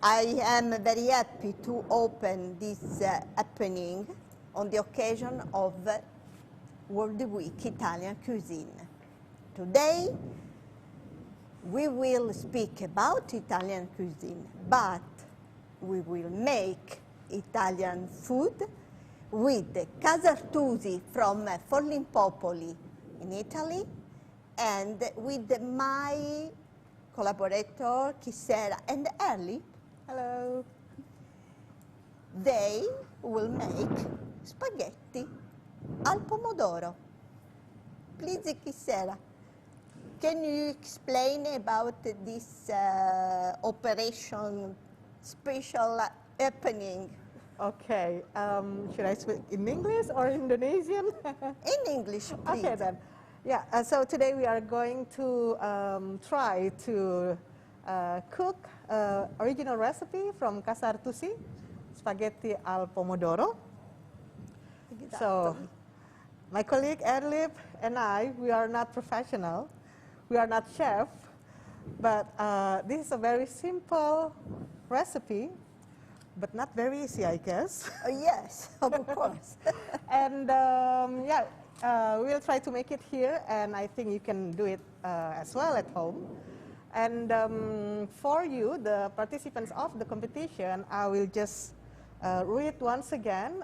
I am very happy to open this happening on the occasion of World Week Italian Cuisine. Today, we will speak about Italian cuisine, but we will make Italian food with Casa Artusi from Forlimpopoli in Italy, and with my collaborator, Kisera and Ellie. Hello. They will make spaghetti al pomodoro. Please, Kisera, can you explain about this operation, special happening? Okay, should I speak in English or Indonesian? In English, please. Okay then. Yeah, so today we are going to try to cook original recipe from Casa Artusi, spaghetti al pomodoro. Exactly. So my colleague Adlib and I, we are not professional, we are not chef, but this is a very simple recipe, but not very easy, I guess. Yes, of course. And yeah, we'll try to make it here, and I think you can do it as well at home. And for you, the participants of the competition, I will just read once again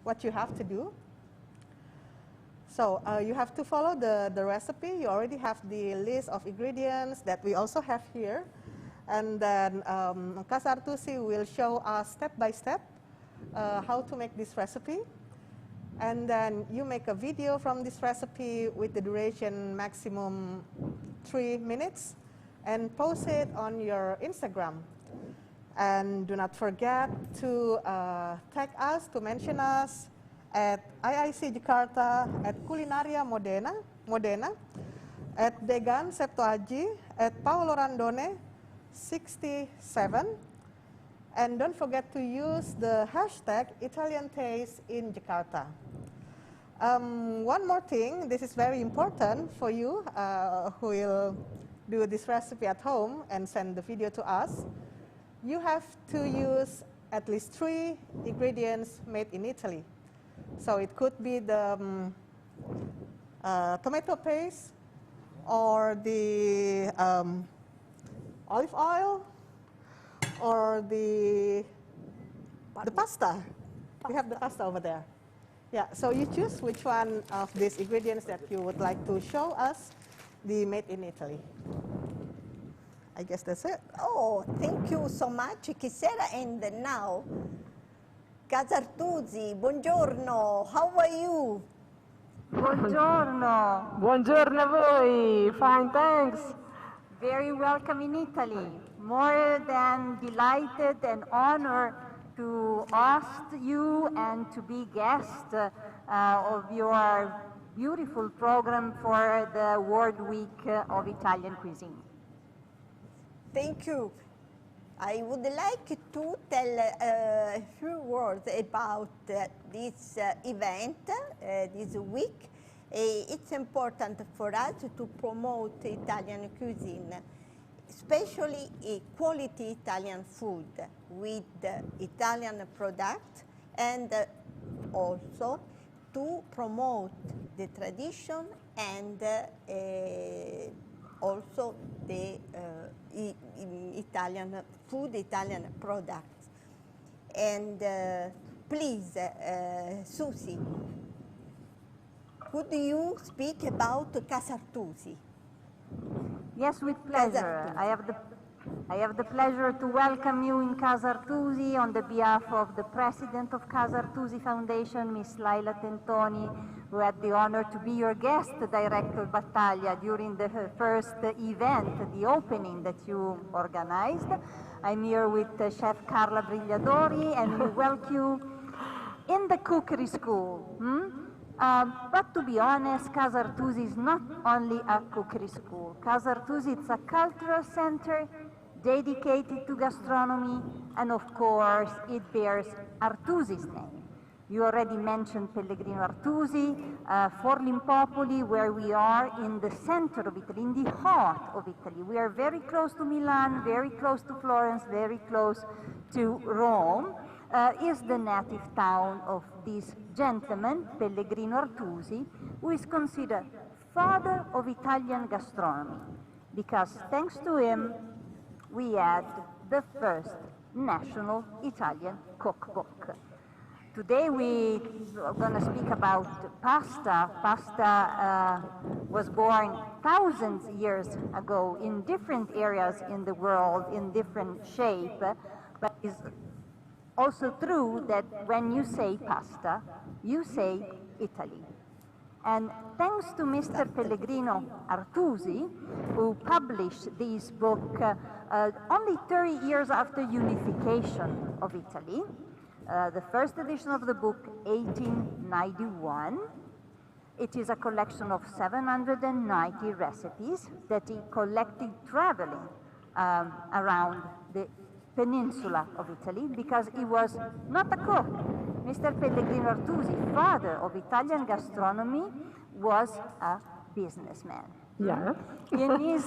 what you have to do. So you have to follow the recipe. You already have the list of ingredients that we also have here. And then Casa Artusi will show us step by step how to make this recipe. And then you make a video from this recipe with the duration maximum 3 minutes and post it on your Instagram. And do not forget to tag us, to mention us at IIC Jakarta, at Culinaria Modena, at Degan Septuagi, at Paolo Randone 67. And don't forget to use the hashtag Italian Taste in Jakarta. One more thing, this is very important for you who will do this recipe at home and send the video to us. You have to use at least 3 ingredients made in Italy. So it could be the tomato paste, or the olive oil, or the pasta. We have the pasta over there. Yeah, so you choose which one of these ingredients that you would like to show us the made in Italy. I guess that's it. Oh, thank you so much, Kisera. And now, Casa Artusi, buongiorno. How are you? Buongiorno. Buongiorno a voi. Fine, thanks. Very welcome in Italy. More than delighted and honored to host you and to be guest of your beautiful program for the World Week of Italian Cuisine. Thank you. I would like to tell a few words about this event, this week. It's important for us to promote Italian cuisine, especially quality Italian food with Italian products, and also to promote the tradition and also the Italian food, Italian products. And please, Susie, could you speak about Casa Artusi? Yes, with pleasure. I have the pleasure to welcome you in Casa Artusi on the behalf of the president of Casa Artusi Foundation, Miss Laila Tentoni, who had the honor to be your guest, Director Battaglia, during the first event, the opening that you organized. I'm here with Chef Carla Brigliadori, and we welcome you in the cookery school. But to be honest, Casa Artusi is not only a cookery school. Casa Artusi is a cultural center dedicated to gastronomy, and of course, it bears Artusi's name. You already mentioned Pellegrino Artusi, Forlimpopoli, where we are in the center of Italy, in the heart of Italy. We are very close to Milan, very close to Florence, very close to Rome, is the native town of this gentleman, Pellegrino Artusi, who is considered father of Italian gastronomy, because thanks to him, we had the first national Italian cookbook. Today we are going to speak about pasta. Pasta was born thousands of years ago in different areas in the world, in different shape, but it's also true that when you say pasta, you say Italy. And thanks to Mr. Pellegrino Artusi, who published this book only 30 years after unification of Italy, the first edition of the book, 1891. It is a collection of 790 recipes that he collected traveling around the peninsula of Italy, because he was not a cook. Mr. Pellegrino Artusi, father of Italian gastronomy, was a businessman. Yeah. In his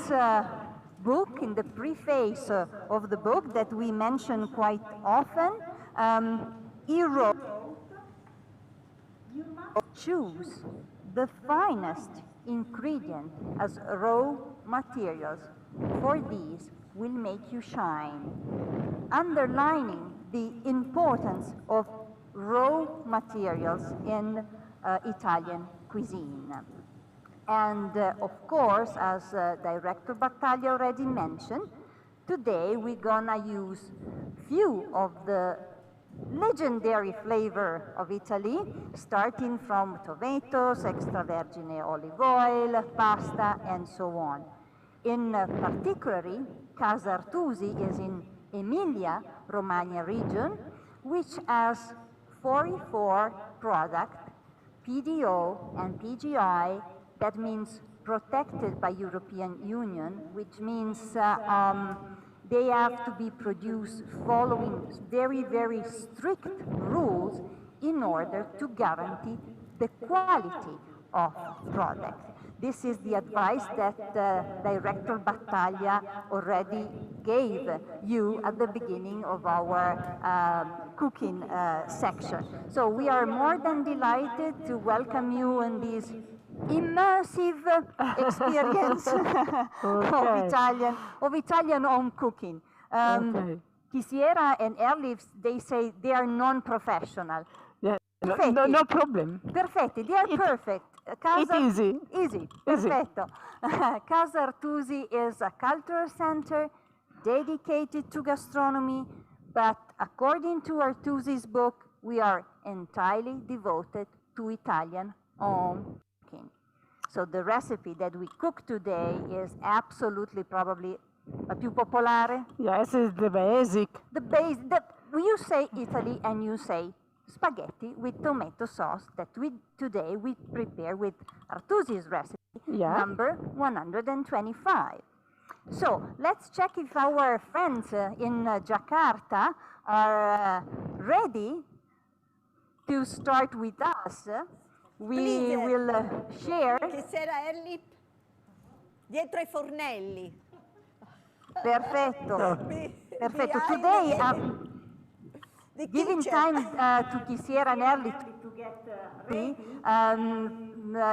book, in the preface of the book that we mention quite often, he wrote, "You must choose the finest ingredient as raw materials, for these will make you shine," underlining the importance of raw materials in Italian cuisine. And of course, as Director Battaglia already mentioned, today we're gonna use few of the legendary flavor of Italy, starting from tomatoes, extravergine olive oil, pasta, and so on. In particularly, Casa Artusi is in Emilia-Romagna region, which has 44 products, PDO and PGI, that means protected by European Union, which means they have to be produced following very, very strict rules in order to guarantee the quality of product. This is the advice that Director Battaglia already gave you at the beginning of our cooking section. So we are more than delighted to welcome you in this immersive experience of Italian home cooking. Kisiera and Erlifs, they say they are non-professional. Yeah. No problem. Perfetti, they are perfect. It's easy. Easy, perfetto. Casa Artusi is a cultural center dedicated to gastronomy, but according to Artusi's book, we are entirely devoted to Italian home cooking. So the recipe that we cook today is absolutely probably la più popolare. Yes, it's the basic. You say Italy and you say spaghetti with tomato sauce that today we prepare with Artusi's recipe, number 125. So let's check if our friends in Jakarta are ready to start with us. We will share. Che sera Erli dietro ai fornelli. Perfetto. Perfetto. Today, giving time to Kisiera and Erli to get ready,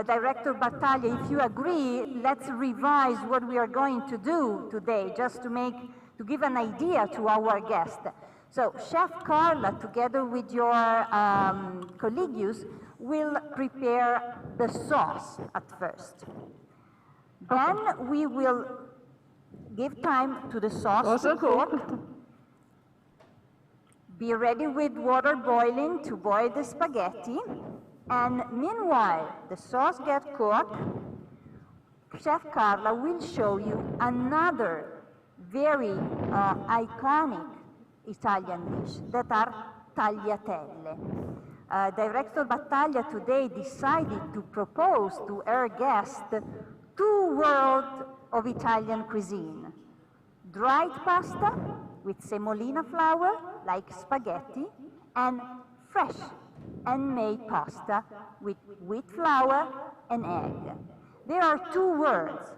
Director Battaglia, if you agree, let's revise what we are going to do today, just to give an idea to our guest. So Chef Carla, together with your colleagues, will prepare the sauce at first. Then we will give time to the sauce to cook. Be ready with water boiling to boil the spaghetti. And meanwhile, the sauce gets cooked. Chef Carla will show you another very iconic Italian dish that are tagliatelle. Director Battaglia today decided to propose to her guest two worlds of Italian cuisine. Dried pasta with semolina flour, like spaghetti, and fresh and made pasta with wheat flour and egg. There are two words.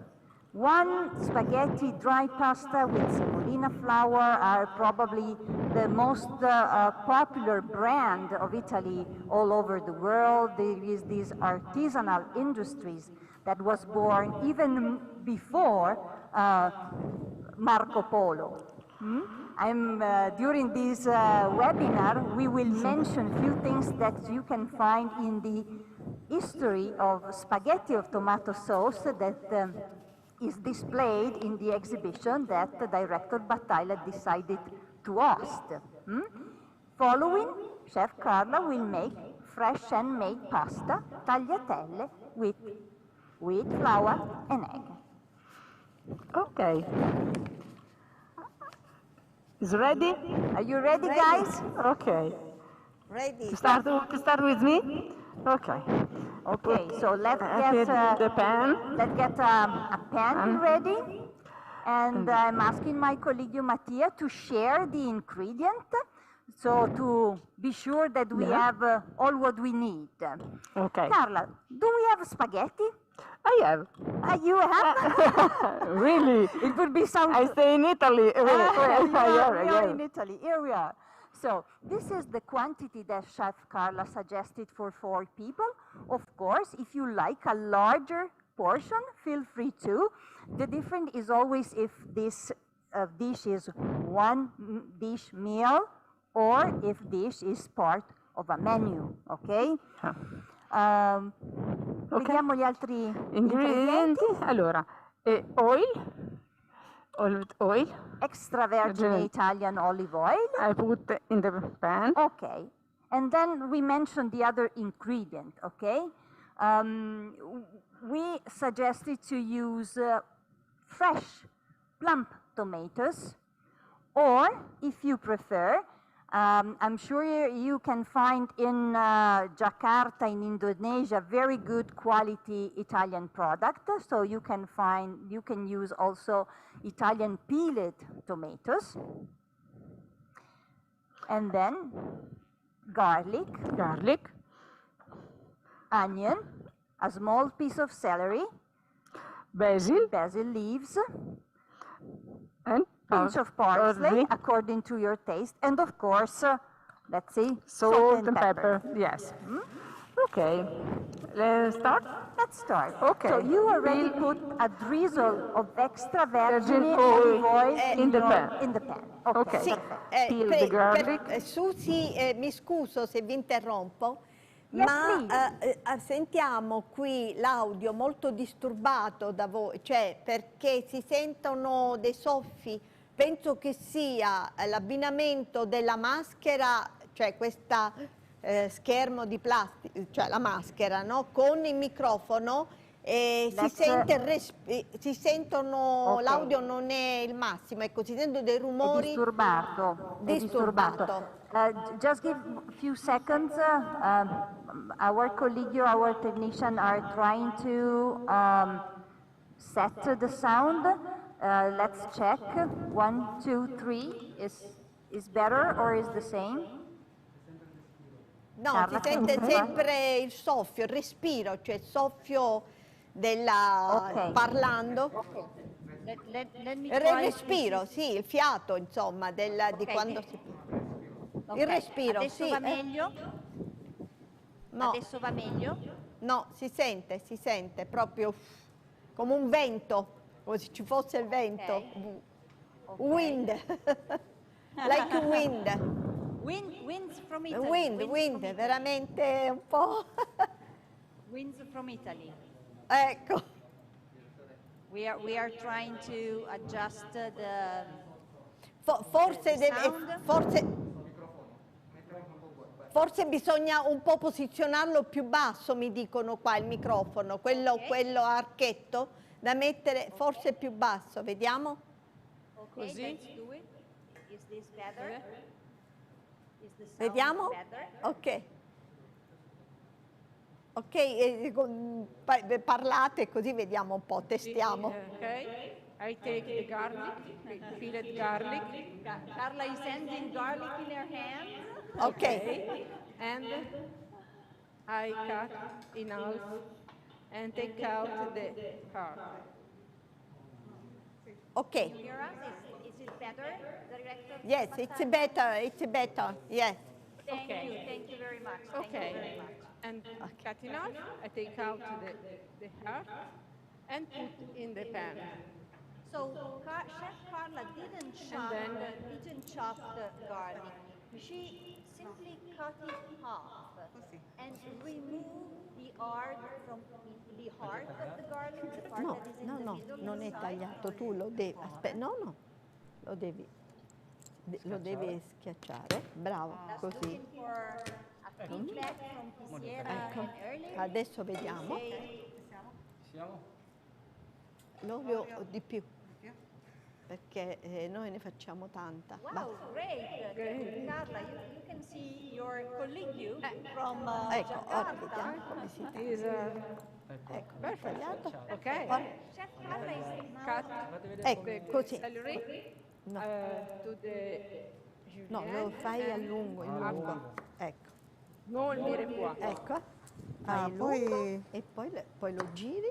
One, spaghetti dry pasta with semolina flour are probably the most popular brand of Italy all over the world. There is these artisanal industries that was born even before Marco Polo. During this webinar, we will mention a few things that you can find in the history of spaghetti of tomato sauce that is displayed in the exhibition that Director Battaglia decided to host. Following, Chef Carla will make fresh handmade pasta, tagliatelle, with wheat flour and egg. Okay. Is ready? Are you ready, guys? Okay. Ready? To start with me? Okay. Okay, so let's get the pan. Let's get a pan ready. And I'm asking my colleague Mattia to share the ingredient, so to be sure that we have all what we need. Okay. Carla, do we have spaghetti? I have. You have? Really? It would be something. I stay in Italy. We are in Italy. Here we are. So this is the quantity that Chef Carla suggested for 4 people. Of course, if you like a larger portion, feel free to. The difference is always if this dish is one dish meal or if dish is part of a menu, okay? Vediamo gli altri ingredienti. Allora, olive oil. Extra virgin Italian olive oil. I put in the pan. Okay. And then we mentioned the other ingredient, okay? We suggested to use fresh, plump tomatoes, or if you prefer, I'm sure you can find in Jakarta in Indonesia very good quality Italian product. So you can use also Italian peeled tomatoes. And then garlic, onion, a small piece of celery, basil leaves, and pinch of parsley according to your taste, and of course, let's see, salt and pepper. Yes. Okay. Let's start? Let's start. Okay. So you already put a drizzle of extra virgin olive oil in the pan. Okay. Sì, Peel the garlic. Susi, mi scuso se vi interrompo, Yes, ma sentiamo qui l'audio molto disturbato da voi, cioè perché si sentono dei soffi. Penso che sia l'abbinamento della maschera, cioè questa schermo di plastica, cioè la maschera, no? Con il microfono e si sentono, okay. L'audio non è il massimo, ecco, si sentono dei rumori. Disturbato. Just give a few seconds. Our colleague, our technician are trying to set the sound. Let's check. 1, 2, 3. Is better or is the same? No, Carla, si sente sempre il soffio, il respiro, cioè il soffio della parlando. Let me Il try respiro, sì, il fiato, insomma, di quando si... Il respiro, Adesso sì. va meglio? No. Adesso va meglio? No, si sente proprio come un vento, come se ci fosse il vento. Okay. Wind, like wind. Winds from Italy. Wind, veramente un po'. Winds from Italy. Ecco. We are trying to adjust the Forse bisogna un po' posizionarlo più basso, mi dicono qua il microfono, quello archetto da mettere forse più basso, vediamo? Okay, Così. let's do it. Is this better? Is the sound Vediamo? better? Ok. Ok, parlate così vediamo un po', testiamo. Okay. I take the garlic, peeled garlic. Carla is handing garlic in her hands. Ok. And I cut in half and take out the heart. Okay. Hear us? Is it better, Director? Yes, it's better. It's better. Yes. Thank you very much. Thank you Okay. very much. And cut in half, I take out the heart and put in the pan. So Chef Carla didn't chop the garlic. She simply cut it half and removed the heart from the heart of the garlic, the part No, that is in no, the no, middle non è inside. tagliato, tu lo devi, aspetta, no, no, lo devi schiacciare, bravo, così. Looking for a feedback from Sierra Ecco, and Erling. adesso vediamo, l'olio di più, perché noi ne facciamo tanta. Wow, great. Carla, you can see your colleague from Ecco, ora Jakarta. vediamo come si taglia. Is Ecco, tagliato. okay. Ora, Chef Carla is now Cut ecco, the così. celery No. to the No, lo julienne fai a and lungo, in lungo. Ecco, non mirepoix. ecco. Fai in poi- lungo e poi lo giri,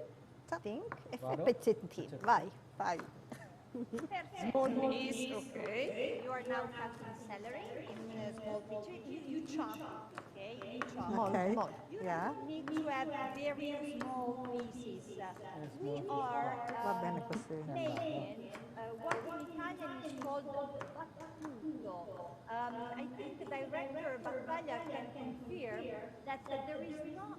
tink, e fai pezzettini. Vai, fai. Small piece, okay. you are now cutting celery in small pieces. You chop, okay? You chop. Molto, Okay. molto. You Yeah. don't need to have very small pieces. We are Va bene così. making what in Italian is called battuto. I think the director Battaglia can confirm that there is not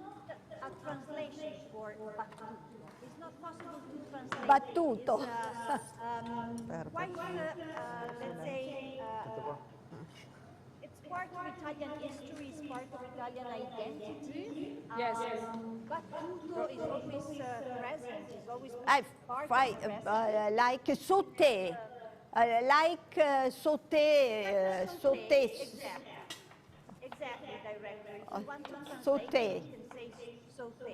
a translation for battuto. It's not possible to translate. Battuto. It's quite, let's say, it's part of Italian history, it's part of Italian identity. Yes. Battuto is always present, is always I part fry of the recipe. like sauté, sauté. Exactly, director. If you want to translate, sauté. you can say sauté.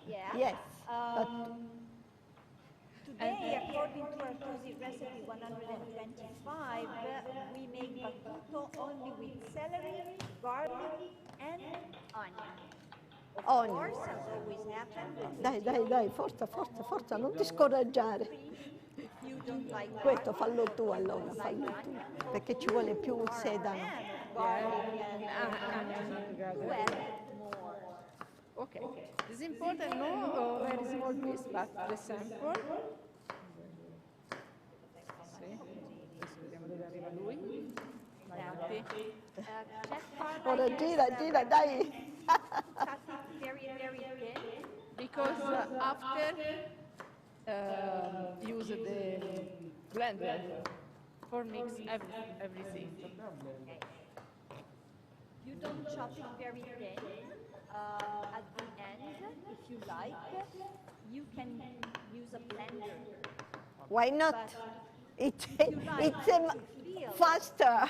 Yeah. Yes, Today, according to Artusi recipe 125, we make battuto only with celery, garlic, and onion. Of Onion. course, as always happens, Dai, forza, non ti scoraggiare. if you don't like Questo garlic, fallo tu allora, fallo tu, perché ci vuole più sedano. garlic and Onion you together. add more. Okay. It's important, no very small piece, but the sample. Sì. Adesso vediamo dove arriva lui. Vai avanti. Chef Carla Ora is, gira, dai. cut it very thin. Because after use the blender for mix everything. You don't chop it very thin. At the end, if you like, you can use a blender. Why not? It's You like it's to feel. faster.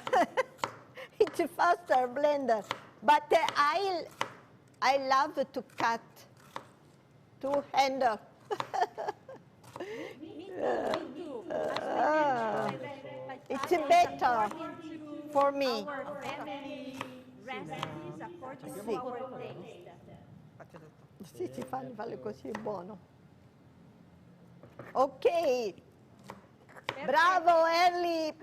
It's a faster blender. But I love to cut two-hander. Me too. As we mentioned, It's Italians, better according to for me. our family recipes, according to Sì. our taste. Sì, si fanno così, è buono. Ok, bravo Erli.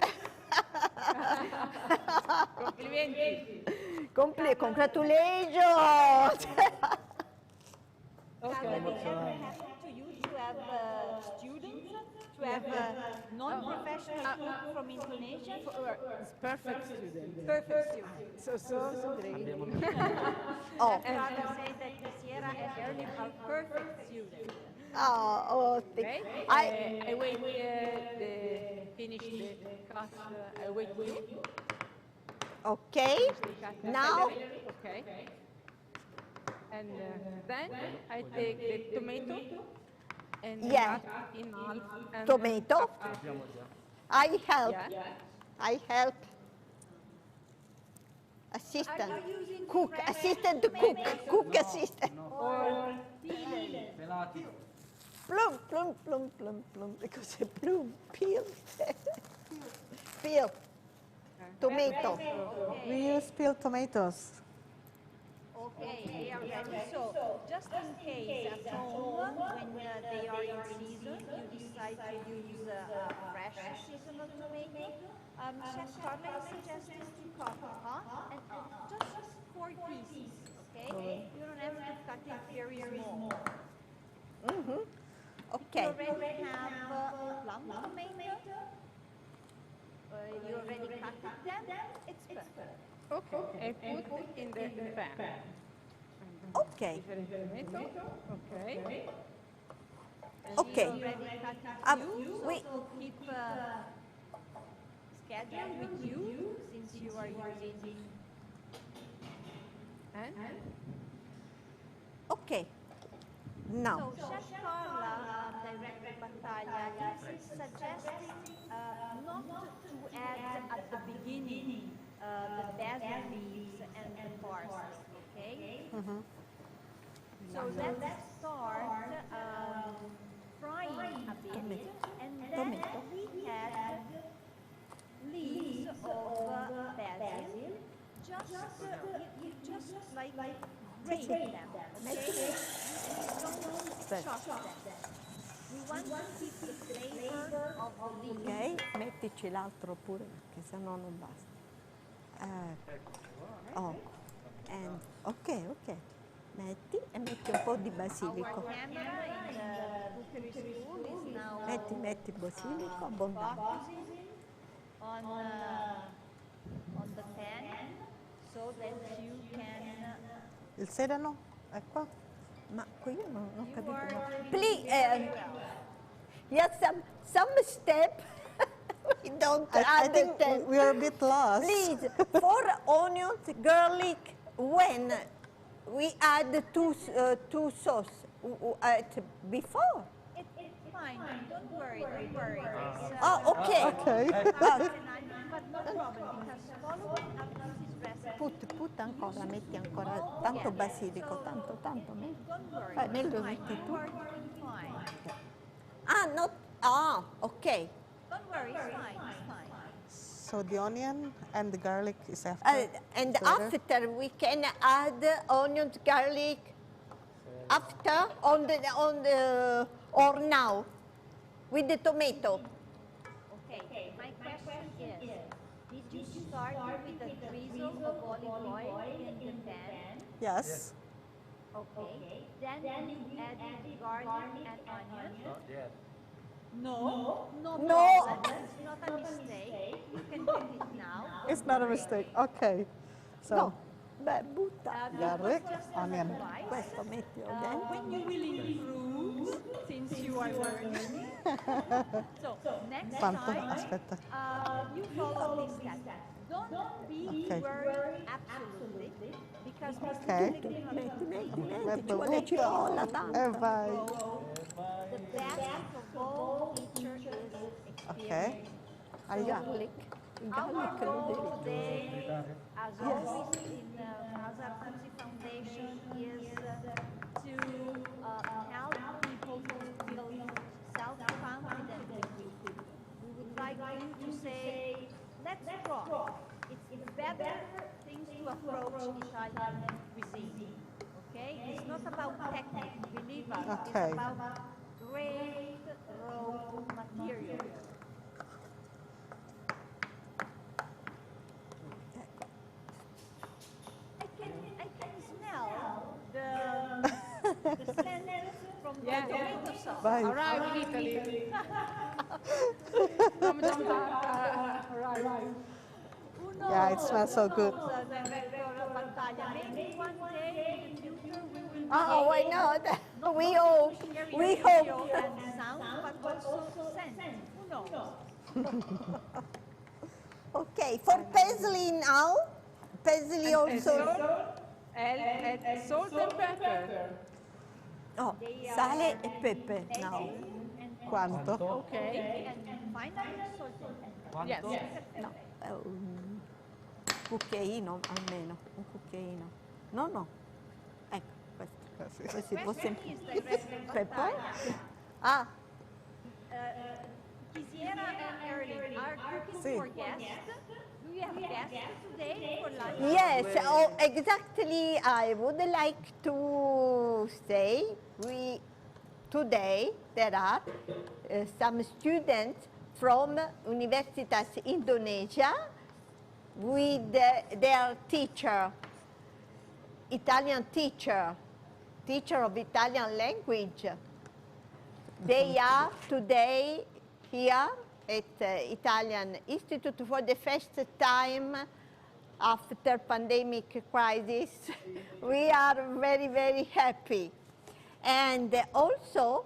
Complimenti. Congratulations. Has it ever happened to you to have students, to have a non-professional cook from Indonesia? It's perfect student. Perfect student. So great. Oh, Rather say that Sierra and Erling are perfect students. Okay. I wait the finish the cut. I wait for you. okay. Cut the Now, celery. Okay. And then I take the tomato and Yeah. cut in half. And Tomato. I help. Yeah. I help. Assistant. Are you using Cook. fresh Assistant to cook. tomatoes Cook assistant. or peeled? Plum. Cos'è plum? Peel. Peel. Tomato. We use peeled tomatoes. Okay, they are ready. So, just in case at home, when they are in season, you decide to use a fresh seasonal tomato, Chef Carla is suggesting to cut and just 4 pieces, okay? You don't have to cut it very small. Okay. You already have plum tomato. You already cut them. It's perfect. Okay, and put in the pan. Okay. Different tomato. Okay. Okay. You already cut it you, we so keep schedule with you since you are using. And okay. Now. So Chef Carla, Director Battaglia, is suggesting not to add at the beginning the basil leaves and the parsley, okay? So let's start frying a bit, and then we add leaves of basil. Just like grate them, okay? Don't chop them. We want to keep the flavor of the leaves. Ok, mettici l'altro pure, perché sennò non basta. Ok. Metti e metti un po' di basilico. Our camera in the cookery school is now Metti basilico abbondante. focusing on the pan so that you can. Il sedano è qua? Ma qui io non ho You capito. are doing Please, very well. yes, some step. We don't I think understand. we are a bit lost. Please, for onions, garlic, when we add two sauce before. It's fine. Don't worry. It's, Oh, okay. Okay. but no problem because following up this recipe. Put ancora, metti ancora tanto basilico, tanto metti. Don't worry. Fai meglio It's metti fine. tu. You are doing fine. Ok. Don't worry. It's fine. So the onion and the garlic is after. And later? after we can add onions, garlic. After on the or now with the tomato. Okay. My question is, did you start with a drizzle of olive oil in the pan? Yes. Okay. Then you added garlic and onion. Not yet. No No. problem. It's not a mistake. You can do it now. It's not a mistake. Okay. So No, beh, butta. garlic, onion. Questo mettilo dentro. When you will improve, since you are learning. So next Quanto? time, Aspetta. you follow this step. Don't be Okay. worried absolutely, because Okay. Metti, ci vuole cipolla, tanto. E vai. the best of all teacher is Okay. experience. Garlic. Our Garlic lo devi. goal today, as always in the Casa Artusi Foundation, is to help people to feel self-confident in cooking. We would like you to say, let's try. It's better things to approach Italian cuisine. Okay? It's not about technique, believe us. Okay. It's about great raw materials. I can smell the scent from the tomato sauce. Vai. arrive in Italy. From Jakarta. Right. Who knows? Yeah, it smells so good. Director Battaglia. Maybe one day in the future we will be Oh, I know that. We hope. sharing We video hope. and sound, but also scent. Who knows? Okay, for parsley now. Parsley also. And salt and pepper. Oh, sale e pepe now. Quanto? Okay. And finally, salt and pepper. Yes. No, un cucchiaino almeno, un cucchiaino. No. Ecco, questo. Così può sempre. Is Director Pepper? Battaglia. Ah, Kisiera and Erling are cooking Sì. for guests. Do you have guests today for lunch? Yes, oh, exactly. I would like to say today there are some students from Universitas Indonesia with their teacher, Italian teacher of Italian language. They are today here at Italian Institute for the first time after pandemic crisis. We are very, very happy. And also,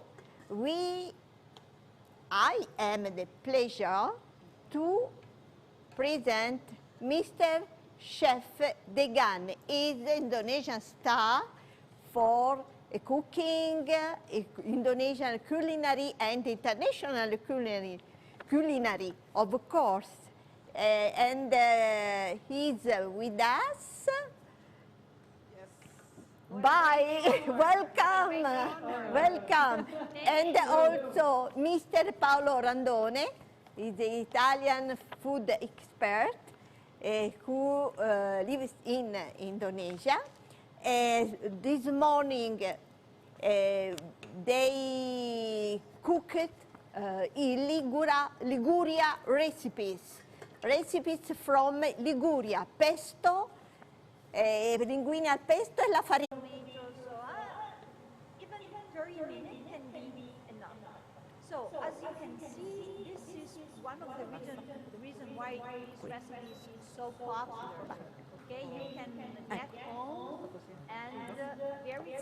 I am the pleasure to present Mr. Chef Degan. He is the Indonesian star for cooking, Indonesian culinary and international culinary, of course. And he's with us. Bye, welcome, welcome. And also Mr. Paolo Randone is the Italian food expert who lives in Indonesia. This morning they cooked Liguria recipes from Liguria, pesto, linguine al pesto e la farina. Even 30 minutes can be enough. So as you can see, this is one of the reason why this recipe is so popular. Okay, you can get home and very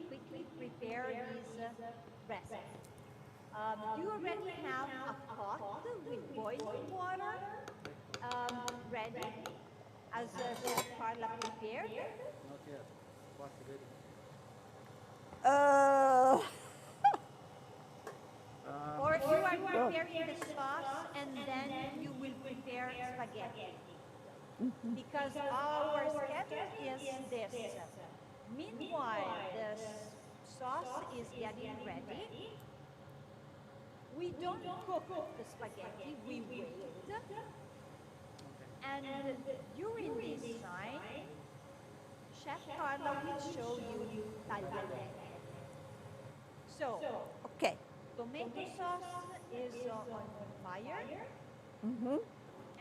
quickly prepare this recipe. You already have a pot with boiling water ready, as Chef Carla prepared. Or you are preparing the sauce and then you will prepare spaghetti. Because our schedule is this. Meanwhile, the sauce is getting ready. We don't cook the spaghetti, we wait. And during this time, Chef Carla will show you tagliatelle. So, Okay. tomato sauce is on fire,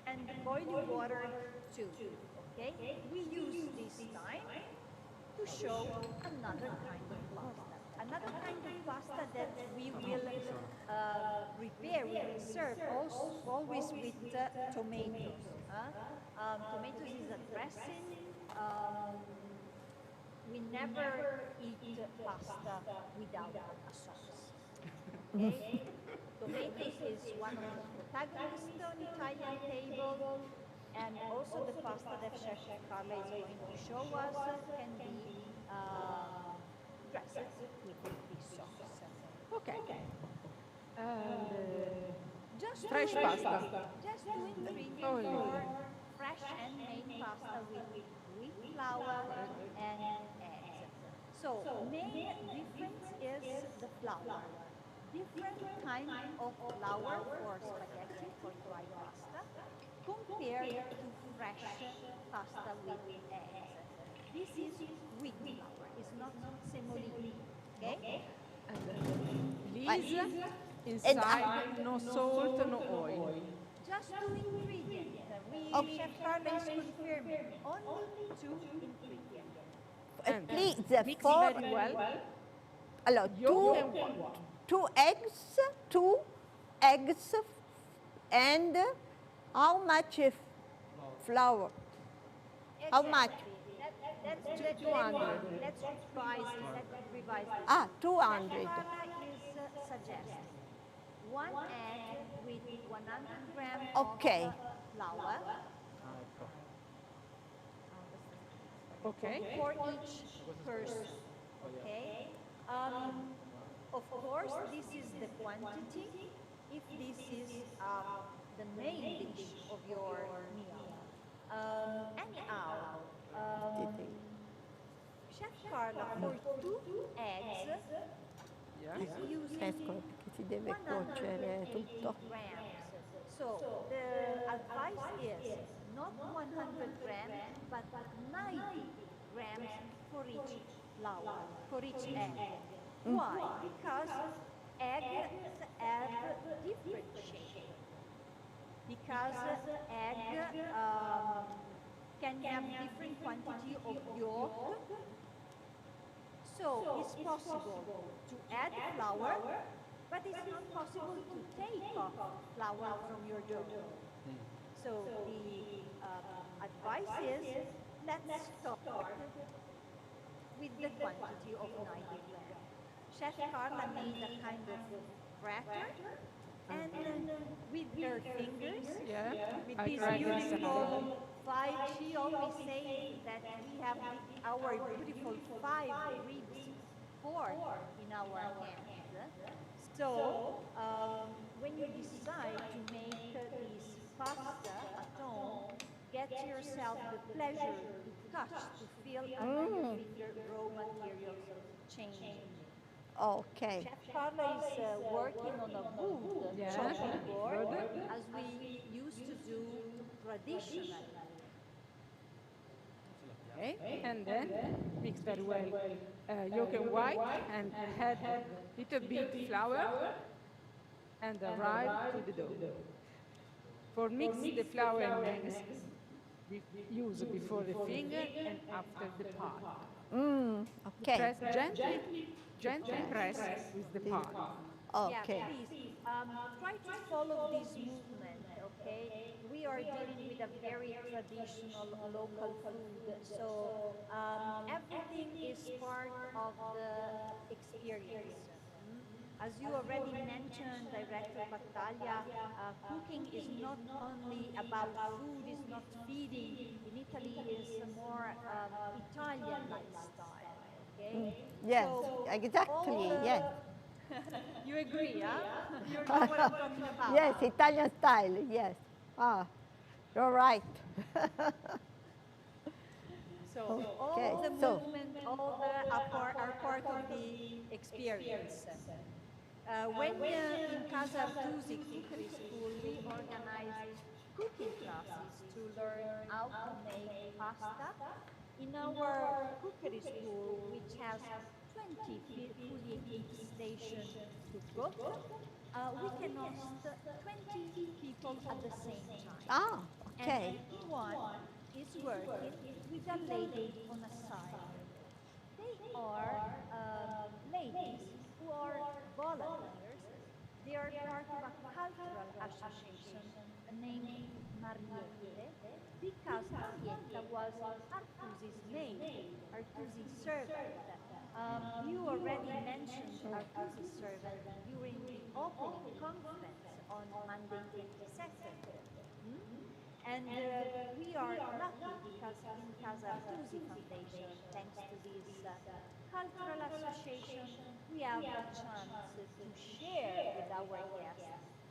and boiling water too. Okay, we use this time to show another kind of pasta. Another kind of pasta that we will prepare, we will serve always with tomatoes. Tomatoes is a dressing. We never eat pasta without a sauce. Okay? Tomatoes is one of the protagonists on Italian table, and also the pasta that Chef Carla is going to show us can be dressed with this sauce. Okay. Just Fresh two pasta. Just two ingredients Oh, yeah. for fresh and made pasta with wheat flour and eggs. So, main difference is the flour. Different kind of flour for spaghetti, for dry pasta, compared to fresh pasta with eggs. This is wheat flour, it's not semolina, okay? Please, inside, no salt, no oil. Just two ingredients. Chef Carla is confirming only two ingredients. And Please, mix for very well. allora, Yolk and water. two eggs, and how much flour? How much? Let's 200. Let's revise this. 200. Chef Carla is suggesting 1 egg with 100 grams Okay. of flour Okay. for each person. Okay. Of course, this is the quantity. If this is the main dish of your meal. Anyhow, Chef Carla, for 2 eggs, Yeah. is using Ecco, perché si deve cuocere 180 tutto. grams. So the advice is not 100 grams, but 90 grams for each flour, for each egg. Why? Because eggs have different shape. Because egg can have different quantity of yolk. So it's possible to add flour, but it's not possible to take off flour from your dough. So the advice is, let's start with the quantity of 90 grams. Chef Carla made a kind of cracker, and with her fingers, with this beautiful 5, she always says that we have our beautiful 5 ribs formed in our hands. So when you decide to make this pasta at home, get yourself the pleasure to touch, to feel under your finger raw materials changing. Okay. Chef Carla is working on a wood chopping board, as we used to do traditionally. Okay, and then mix very well yolk and white, and add little bit flour and arrive to the dough. For mix the flour and eggs, use before the finger and after the pot. Okay. Press gently press with the pot. Okay. Yeah, please, try to follow this movement, okay? We are dealing with a very traditional local food, so everything is part of the experience. As you already mentioned, Director Battaglia, cooking is not only about food, it's not feeding. In Italy, it's a more Italian lifestyle, okay? Yes, So exactly, yes. you agree, huh? You know what I'm talking about. Yes, Italian style, yes. You're right. So Okay, all the so- movement, all the are part of the experience. When in Casa Artusi Cookery School, we organize cooking classes to learn how to make pasta. In our cookery school, which has 20 fully equipped stations to cook, we can host 20 people at the same time. Okay. And everyone is working with a lady on a side. They are ladies who are volunteers. They are part of a cultural association named Mariette, because Marietta was Artusi's name, Artusi's servant. You already mentioned Artusi's servant during the opening conference on Monday 22nd. And we are lucky because in Casa Artusi Foundation, thanks to this cultural association, we have the chance to share with our guests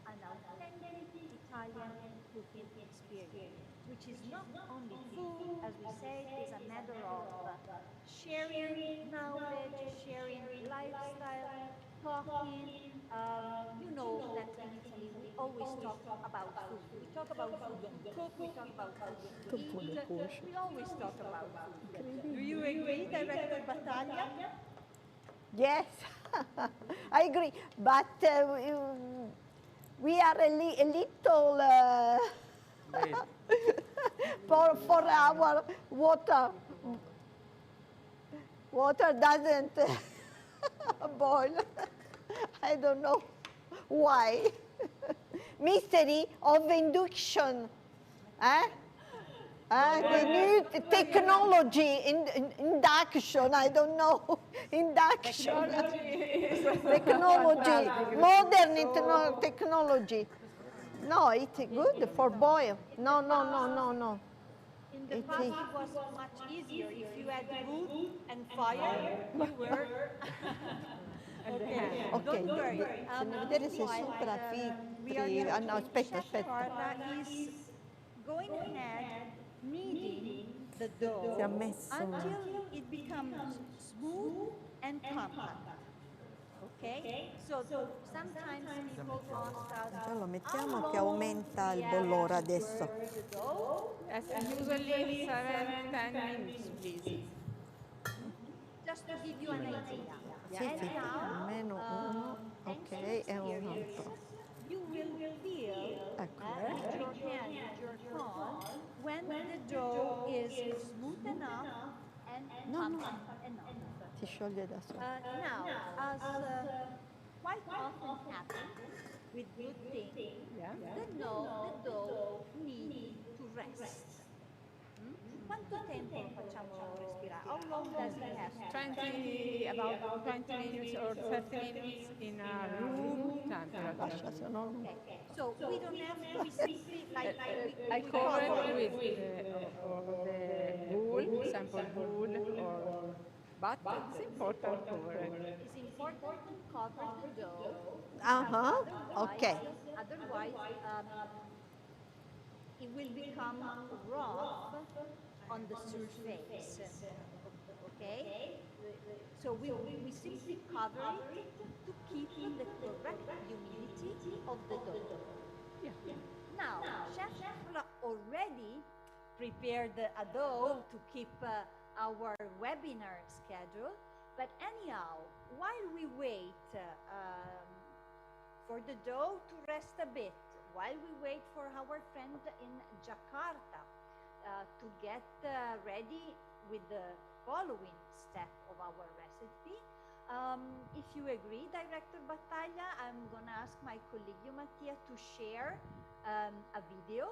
an authentic Italian cooking experience, which is not only food, as we say, is a matter of sharing knowledge, sharing lifestyle, talking. You know that in Italy we always talk about food. We talk about food when we cook, we talk about food when we eat, we always talk about food. Do you agree, Director Battaglia? Yes, I agree. But we are a little for our water. Water doesn't boil. I don't know why. Mystery of induction. The new technology, induction, I don't know, induction. Technology, modern technology. No, it's good for boil. No. In the past, it was much easier. If you had wood and fire, you were... Okay, don't worry. Bisogna vedere se supera filtri. No, aspetta. Carla is going ahead kneading the dough until it becomes smooth and compact. Okay? So sometimes people ask us, Lo mettiamo che aumenta il bollore adesso. As usually, 7, 10 minutes, please. Just to give you an idea. Sì, And sì, now, almeno uno, thanks to ok, e un experience, altro. you will feel Ecco. with your hand, with your phone, when the dough is smooth enough and compact enough. Si scioglie da solo. Now, as quite often happens with good things, the dough needs to rest. Quanto tempo lo facciamo respirare? How long does it have to rest? About 20 minutes or 30 minutes in a room temperature. Lascia, se no non... Okay, so we don't have to simply like I we cover cover it with the bowl, sample bowl, but it's important to cover it. It's important to cover the dough. Ok. Otherwise, it will become rough on the surface. Okay? So we simply cover it to keep the correct humidity of the dough. Now, Chef already prepared a dough to keep our webinar schedule. But anyhow, while we wait for the dough to rest a bit, while we wait for our friend in Jakarta to get ready with the following step of our recipe, if you agree, Director Battaglia, I'm going to ask my colleague Mattia to share a video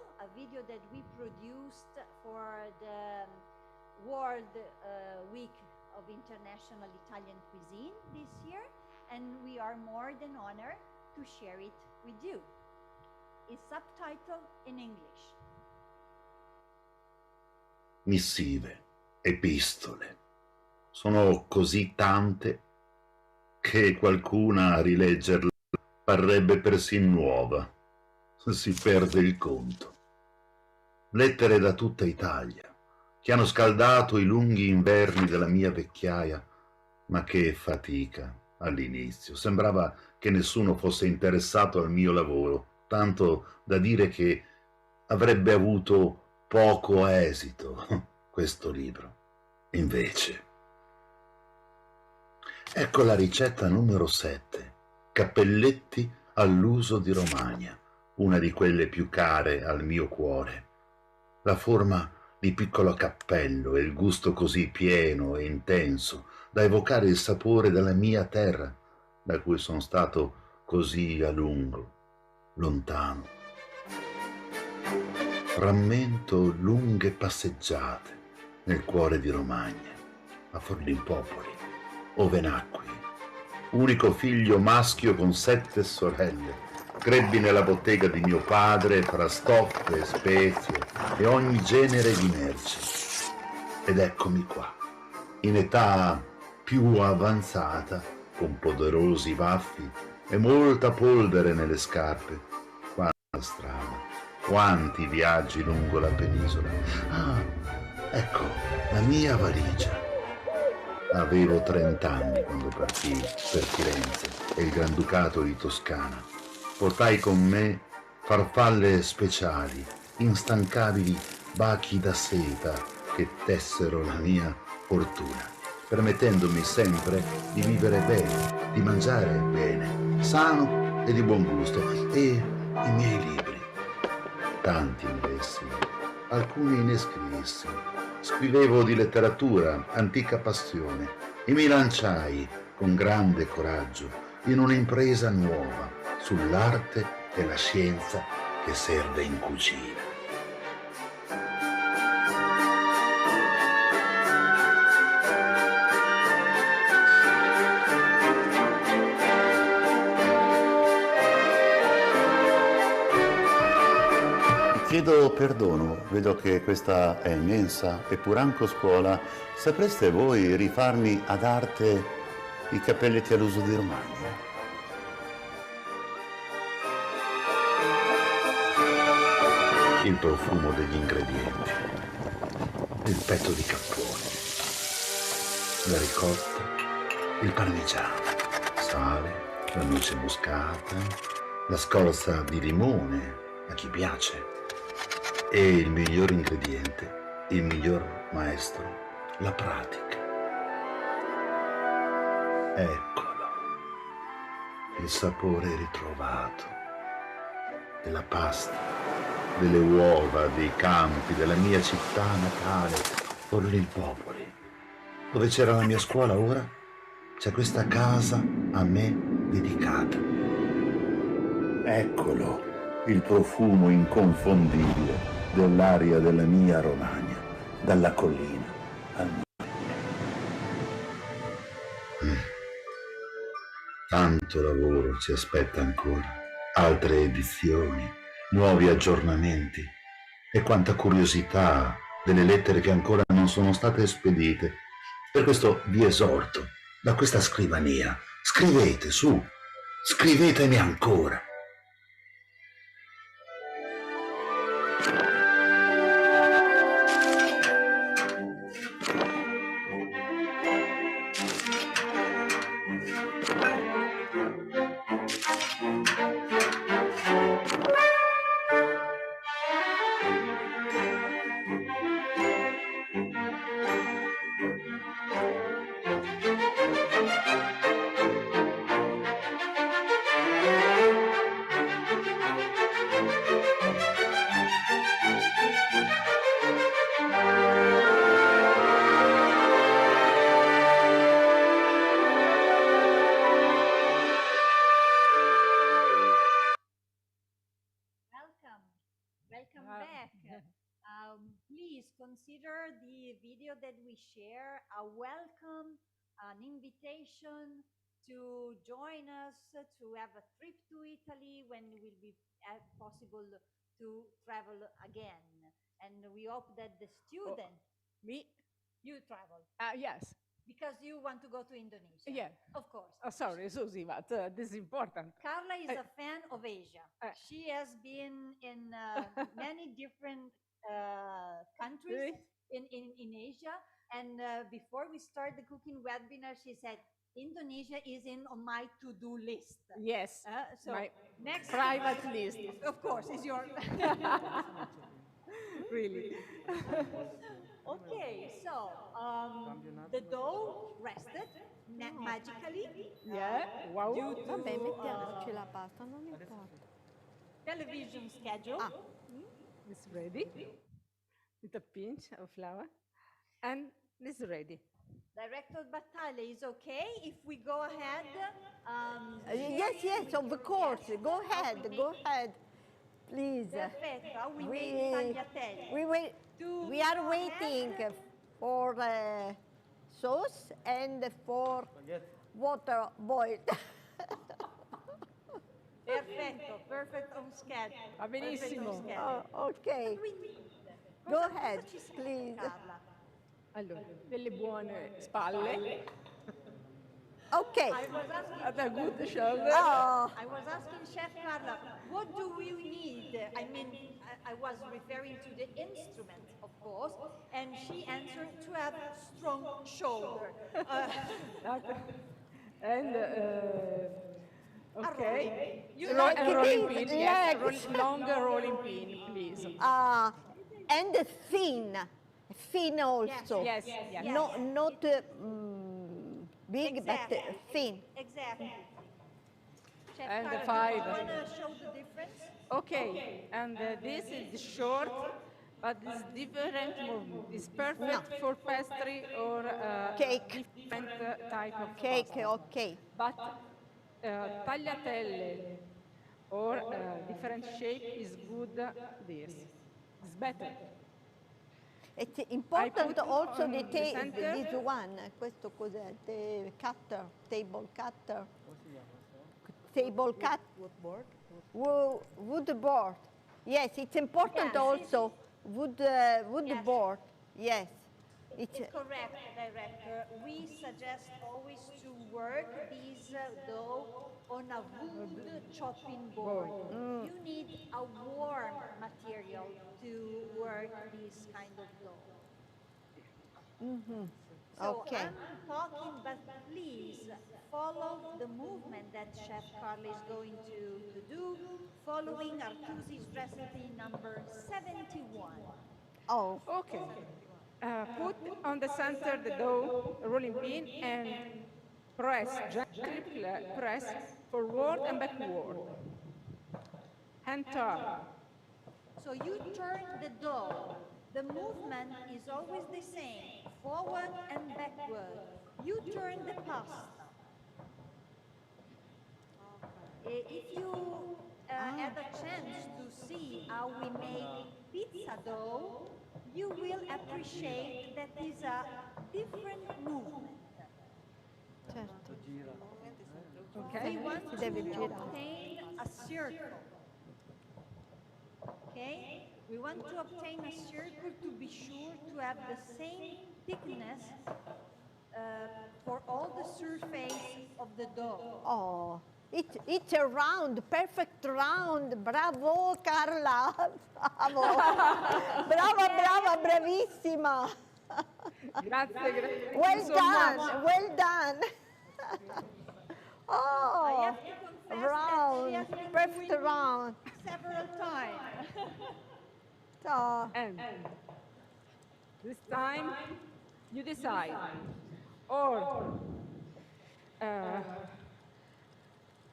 that we produced for the World Week of International Italian Cuisine this year, and we are more than honored to share it with you. It's subtitled in English. Missive, epistole, sono così tante che qualcuna a rileggerla parrebbe persino nuova, si perde il conto. Lettere da tutta Italia, che hanno scaldato i lunghi inverni della mia vecchiaia, ma che fatica all'inizio. Sembrava che nessuno fosse interessato al mio lavoro, tanto da dire che avrebbe avuto poco esito questo libro. Invece, ecco la ricetta numero 7, cappelletti all'uso di Romagna, una di quelle più care al mio cuore. La forma di piccolo cappello e il gusto così pieno e intenso da evocare il sapore della mia terra, da cui sono stato così a lungo lontano. Rammento lunghe passeggiate nel cuore di Romagna, a Forlimpopoli, ove nacqui, unico figlio maschio con 7 sorelle. Crebbi nella bottega di mio padre tra stoffe, spezie e ogni genere di merci. Ed eccomi qua, in età più avanzata, con poderosi baffi e molta polvere nelle scarpe. Quanta strada, quanti viaggi lungo la penisola. Ah, ecco, la mia valigia. Avevo 30 anni quando partii per Firenze e il Granducato di Toscana. Portai con me farfalle speciali, instancabili bachi da seta che tessero la mia fortuna, permettendomi sempre di vivere bene, di mangiare bene, sano e di buon gusto. E i miei libri, tanti ne lessi, alcuni ne scrissi. Scrivevo di letteratura, antica passione, e mi lanciai con grande coraggio in un'impresa nuova sull'arte e la scienza che serve in cucina. Chiedo perdono, vedo che questa è immensa, eppure anche scuola. Sapreste voi rifarmi ad arte i cappelletti all'uso di Romagna? Il profumo degli ingredienti, il petto di cappone, la ricotta, il parmigiano, sale, la noce moscata, la scorza di limone, a chi piace, E il miglior ingrediente, il miglior maestro, la pratica. Eccolo, il sapore ritrovato della pasta, delle uova, dei campi, della mia città natale, Forlimpopoli. Dove c'era la mia scuola, ora c'è questa casa a me dedicata. Eccolo, il profumo inconfondibile dell'aria della mia Romagna, dalla collina al mare. Tanto lavoro ci aspetta ancora, altre edizioni, nuovi aggiornamenti e quanta curiosità delle lettere che ancora non sono state spedite. Per questo vi esorto, da questa scrivania, scrivete su, scrivetemi ancora. Welcome back. Please consider the video that we share a welcome, an invitation to join us to have a trip to Italy when it will be possible to travel again. And we hope that the student, Me? you travel Yes. because you want to go to Indonesia. Yeah. Of course. Oh, sorry, Susie, but this is important. Carla is a fan of Asia. She has been in many different countries in Asia. And before we start the cooking webinar, she said, Indonesia is on my to-do list. Yes. So My next private list. of course, is your. Really. Okay, so the dough rested magically. Yeah. Wow. Due to Vabbè, mettiamoci la pasta, non importa. television schedule. It's ready. With a pinch of flour. And it's ready. Director Battaglia is okay if we go ahead. Yes, of course. Go ahead, please. Perfetto, we make tagliatelle. We are waiting for sauce and for water boiled. Perfetto, perfect on schedule. Va benissimo. Okay. Go ahead, please. Allora, delle buone spalle. Okay. I was asking, At a good shoulder. I was asking Chef Carla, what do we need? I mean, I was referring to the instrument, of course, and she answered to have strong shoulder. And okay. You Like like a it? rolling pin. Yes, Yes. longer rolling pin, please. And thin also. Yes. No, not big, Exactly. but thin. Exactly. Chef And the Carla, do you five. want to show the difference? Okay, and this is short, but it's different. It's perfect for pastry or Cake. different type of Cake, pasta. okay. But tagliatelle or different shape is good. This is better. It's important put also on the the center. this one. Questo cos'è? The cutter, table cutter. Table cut. Wood board. Yes, it's important also. Wood Yes. board. Yes. It's correct, Director. We suggest always to work these dough on a wood chopping board. You need a warm material to work this kind of dough. So Okay. I'm talking, but please follow the movement that Chef Carla is going to do, following Artusi's recipe number 71. Oh, Okay. Put on the center the dough, rolling pin, and press, gently press forward and backward. Hand turn. So you turn the dough. The movement is always the same, forward and backward. You turn the pasta. If you had a chance to see how we make pizza dough, you will appreciate that is a different movement. certo. We want Si deve to girare. obtain a circle. Okay? We want to obtain a circle to be sure to have the same thickness for all the surface of the dough. Oh, it's a round, perfect round. Bravo, Carla. Bravo. Brava, brava, bravissima. Grazie, grazie. Thank you Well so done, much. well done. I Oh, have to confess that she round, has been perfect doing round. several times. Oh, And this time you decide. Or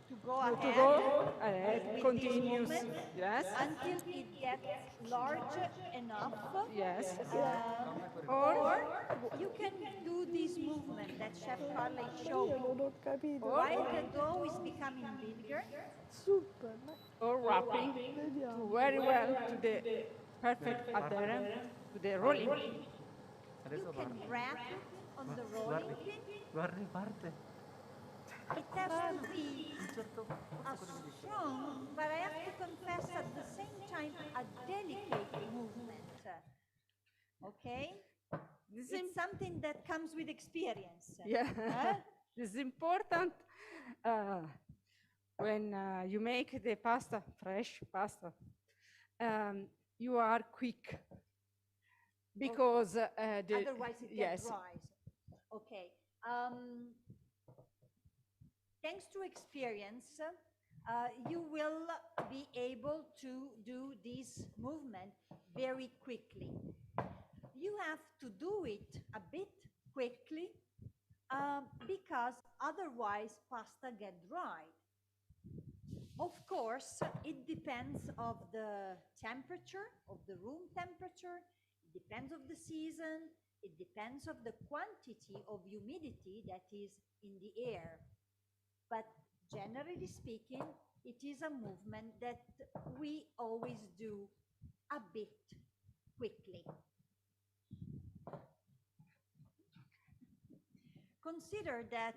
To go to ahead, go ahead, with continues. this movement Yes. until it gets large enough. Yes. Or you can do this movement that Chef Carla is showing. While the dough is becoming bigger, Or wrapping to very well to the perfect adherence to the rolling pin. you can wrap it on the rolling pin. It has to be a strong, but I have to confess at the same time, a delicate movement. Okay? This It's something that comes with experience. Yeah. Huh? This is important when you make the pasta, fresh pasta. You are quick because Otherwise it gets yes. dry. Okay. Thanks to experience, you will be able to do this movement very quickly. You have to do it a bit quickly because otherwise pasta get dry. Of course, it depends of the temperature, of the room temperature, it depends of the season, it depends of the quantity of humidity that is in the air. But generally speaking, it is a movement that we always do a bit quickly. Consider that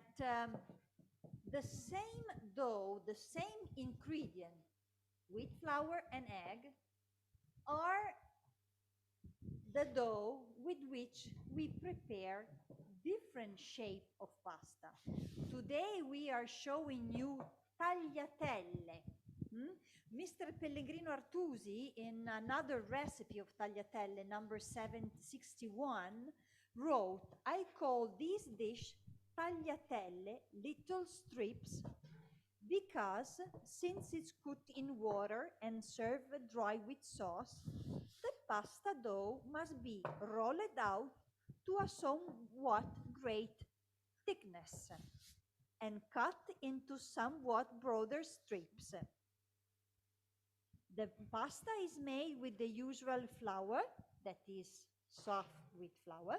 the same dough, the same ingredient, wheat flour and egg, are the dough with which we prepare different shape of pasta. Today we are showing you tagliatelle. Mr. Pellegrino Artusi, in another recipe of tagliatelle, number 761, wrote, I call this dish tagliatelle, little strips, because since it's cooked in water and served dry with sauce, the pasta dough must be rolled out to a somewhat great thickness and cut into somewhat broader strips. The pasta is made with the usual flour, that is soft wheat flour,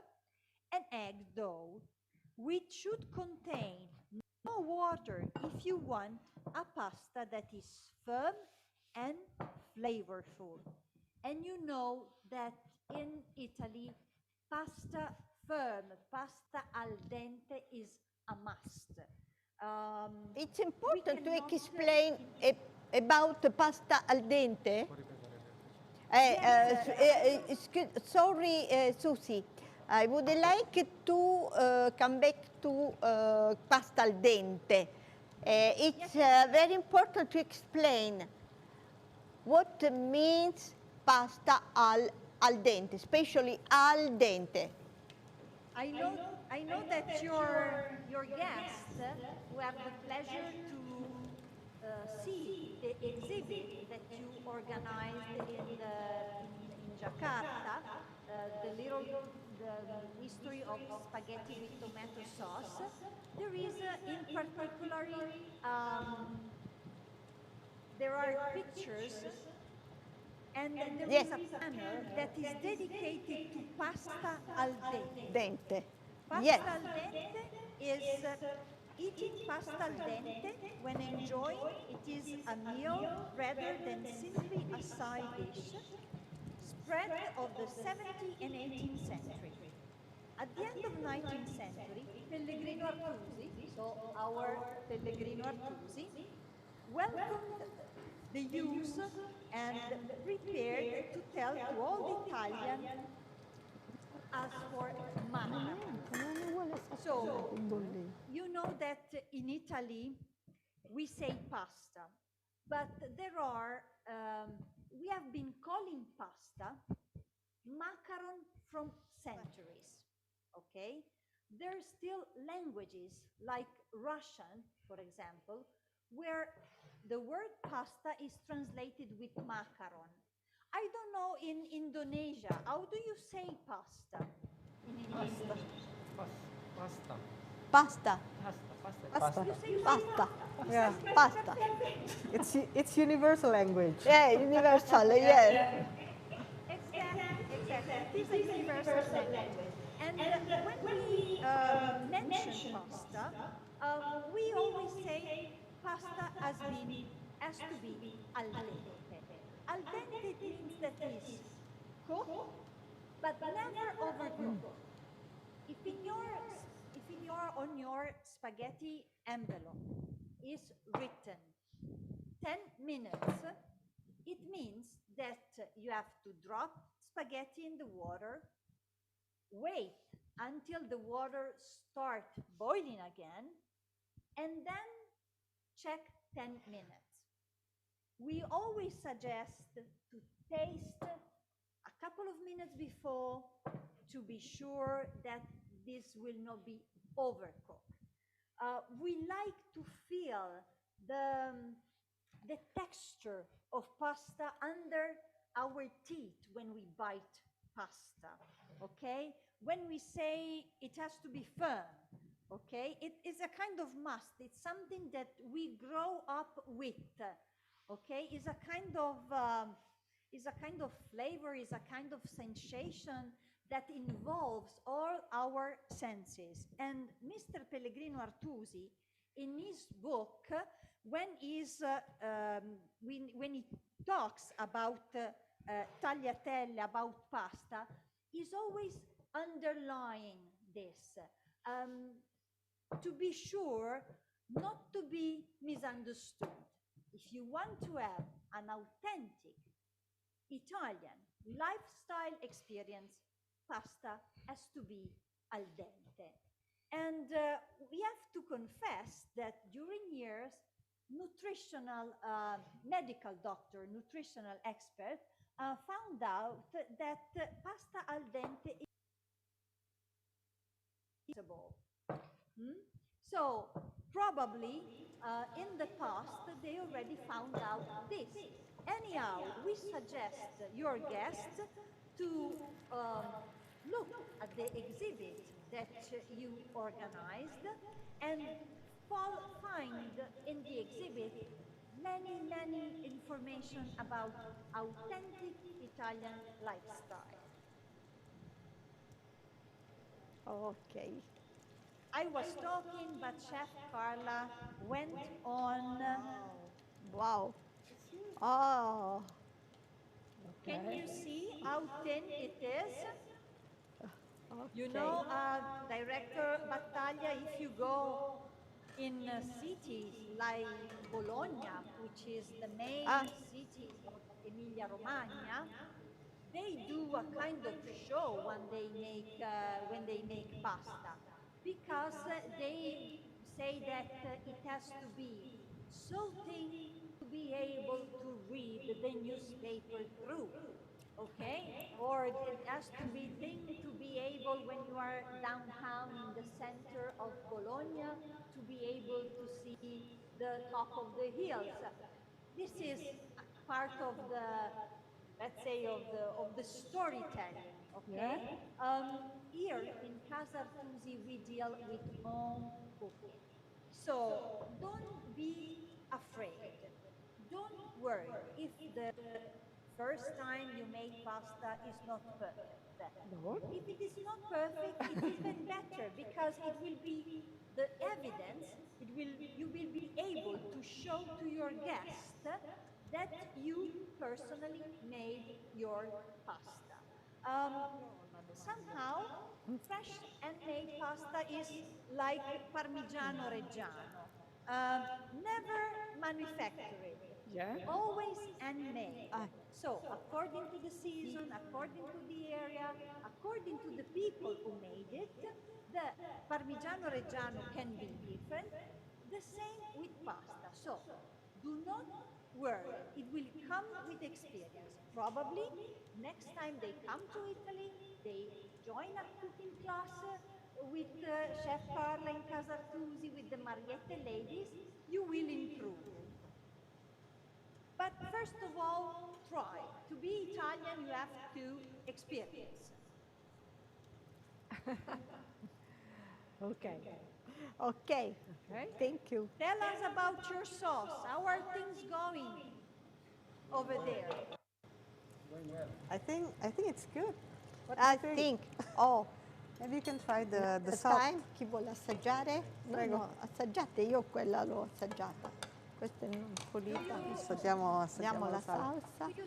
and egg dough, which should contain no water if you want a pasta that is firm and flavorful. And you know that in Italy, pasta firm, pasta al dente is a must. it's important to explain about pasta al dente. Sorry, Susie. I would like to come back to pasta al dente. It's very important to explain what means pasta al dente, especially al dente. I know that your guests who have the pleasure to see the exhibit that you organized in Jakarta, the history of spaghetti with tomato sauce. There is, in particularly, there are pictures, and there is a panel that is dedicated to pasta al dente. Dente. Pasta Yes. al dente is eating pasta al dente when enjoying it is a meal rather than simply a side dish, spread of the 17th and 18th century. At the end of 19th century, Pellegrino Artusi, so our Pellegrino Artusi, welcomed the use and prepared to tell to all the Italians as for macaron. So, you know that in Italy we say pasta, but there are, we have been calling pasta macaron from centuries, okay? There are still languages like Russian, for example, where the word pasta is translated with macaron. I don't know in Indonesia, how do you say pasta in Indonesia? Pasta. Pasta. Pasta. You say Pasta. Yeah. Pasta. It's universal language. Yeah, universal, yes. Exactly. It is a universal language. And when we mention pasta, we always say pasta has to be al dente. Al dente means that is cooked, but never overcooked. If on your spaghetti envelope is written 10 minutes, it means that you have to drop spaghetti in the water, wait until the water starts boiling again, and then check 10 minutes. We always suggest to taste a couple of minutes before to be sure that this will not be overcooked. We like to feel the texture of pasta under our teeth when we bite pasta, okay? When we say it has to be firm, okay? It is a kind of must. It's something that we grow up with, okay? Is a kind of flavor, is a kind of sensation that involves all our senses. And Mr. Pellegrino Artusi, in his book, when he talks about tagliatelle, about pasta, is always underlying this, to be sure not to be misunderstood. If you want to have an authentic Italian lifestyle experience, pasta has to be al dente. And we have to confess that during years, medical doctor, nutritional expert found out that pasta al dente is usable. So probably in the past they already found out this. Anyhow, we suggest your guests to look at the exhibit that you organized and find in the exhibit many information about authentic Italian lifestyle. Okay. I was talking, but Chef Carla went on. Wow. Oh. Can you see how thin it is? You Okay. know, Director Battaglia, if you go in cities like Bologna, which is the main city of Emilia-Romagna, they do a kind of show when they make pasta, because they say that it has to be so thin to be able to read the newspaper through, okay? Or it has to be thin to be able able, when you are downtown in the center of Bologna, to be able to see the top of the hills. This is part of the, let's say, of the storytelling, okay? Here in Casa Artusi, we deal with home cooking. So don't be afraid. Don't worry if the first time you make pasta is not perfect. If it is not perfect, it's even better because it will be the evidence, you will be able to show to your guest that you personally made your pasta. Somehow, fresh and made pasta is like Parmigiano Reggiano. Never manufactured, always handmade. So, according to the season, according to the area, according to the people who made it, the Parmigiano Reggiano can be different. The same with pasta. So, do not worry. It will come with experience. Probably next time they come to Italy, they join a cooking class with Chef Carla in Casa Artusi, with the Mariette ladies, you will improve. But first of all, try. To be Italian, you have to experience. Okay. Okay. Thank you. Tell us about your sauce. How are things going over there? I think it's good. What do I you think. Oh, maybe you can try the the salt. time, chi vuole assaggiare? No, Prego. no, assaggiate, io quella l'ho assaggiata. Questa è non pulita. Assaggiamo Diamo la sale. salsa. Do you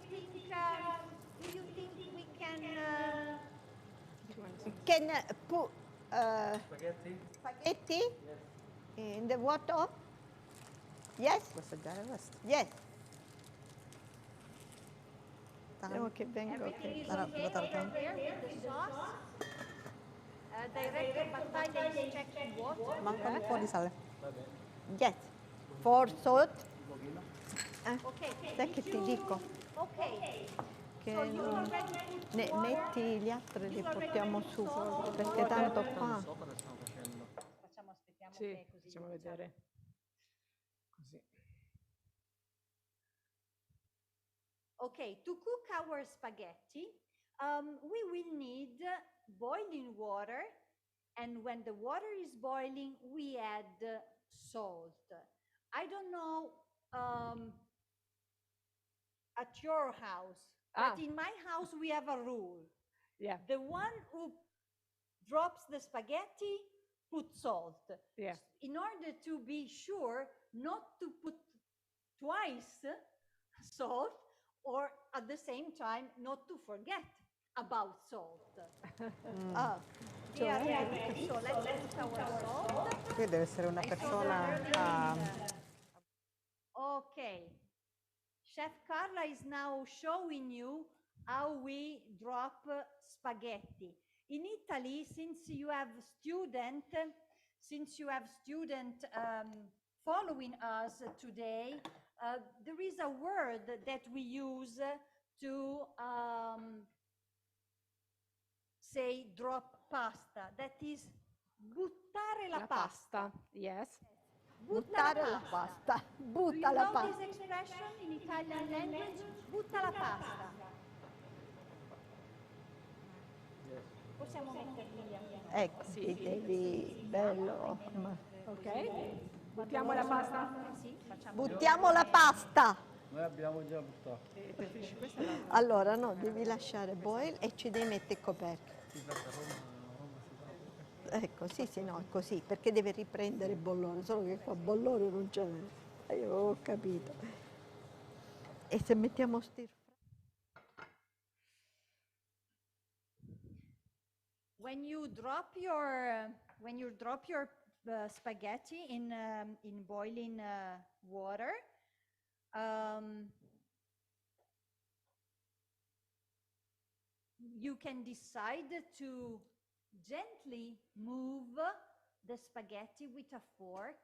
think we can Can put Spaghetti? spaghetti in the water? Yes? Puoi assaggiare questo? Yes. Tangan. Che vengo. everything is Allora, okay buttare over tanto. there with the sauce? Director Battaglia is checking water. Manca un po' di sale. Yes. For salt. Okay, Sai che ti dico? okay. Che So you non- already put water? metti gli altri li portiamo su, perché tanto qua. Aspettiamo Sì, che così facciamo vedere. Così. Okay, to cook our spaghetti, we will need boiling water, and when the water is boiling, we add salt. I don't know at your house, but in my house we have a rule. Yeah. The one who drops the spaghetti puts salt. Yeah. In order to be sure not to put twice salt, or at the same time not to forget about salt. So let's put our salt. Qui deve essere una persona Okay. Chef Carla is now showing you how we drop spaghetti. In Italy, since you have student following us today, there is a word that we use to say drop pasta. That is buttare la pasta. Yes. Buttare la pasta. Do you Butta la know pasta. this expression in Italian language? Butta la pasta. Possiamo metterli anche. Ecco, ti devi bello. Ok. Buttiamo la pasta. Sì, facciamo. Buttiamo la pasta. Noi abbiamo già buttato. Allora no, devi lasciare boil e ci devi mettere il coperchio. Ecco, sì, no, è così, perché deve riprendere il bollore, solo che qua bollore non ce n'è. Io ho capito. E se mettiamo stir fry? When you drop your spaghetti in boiling water, you can decide to gently move the spaghetti with a fork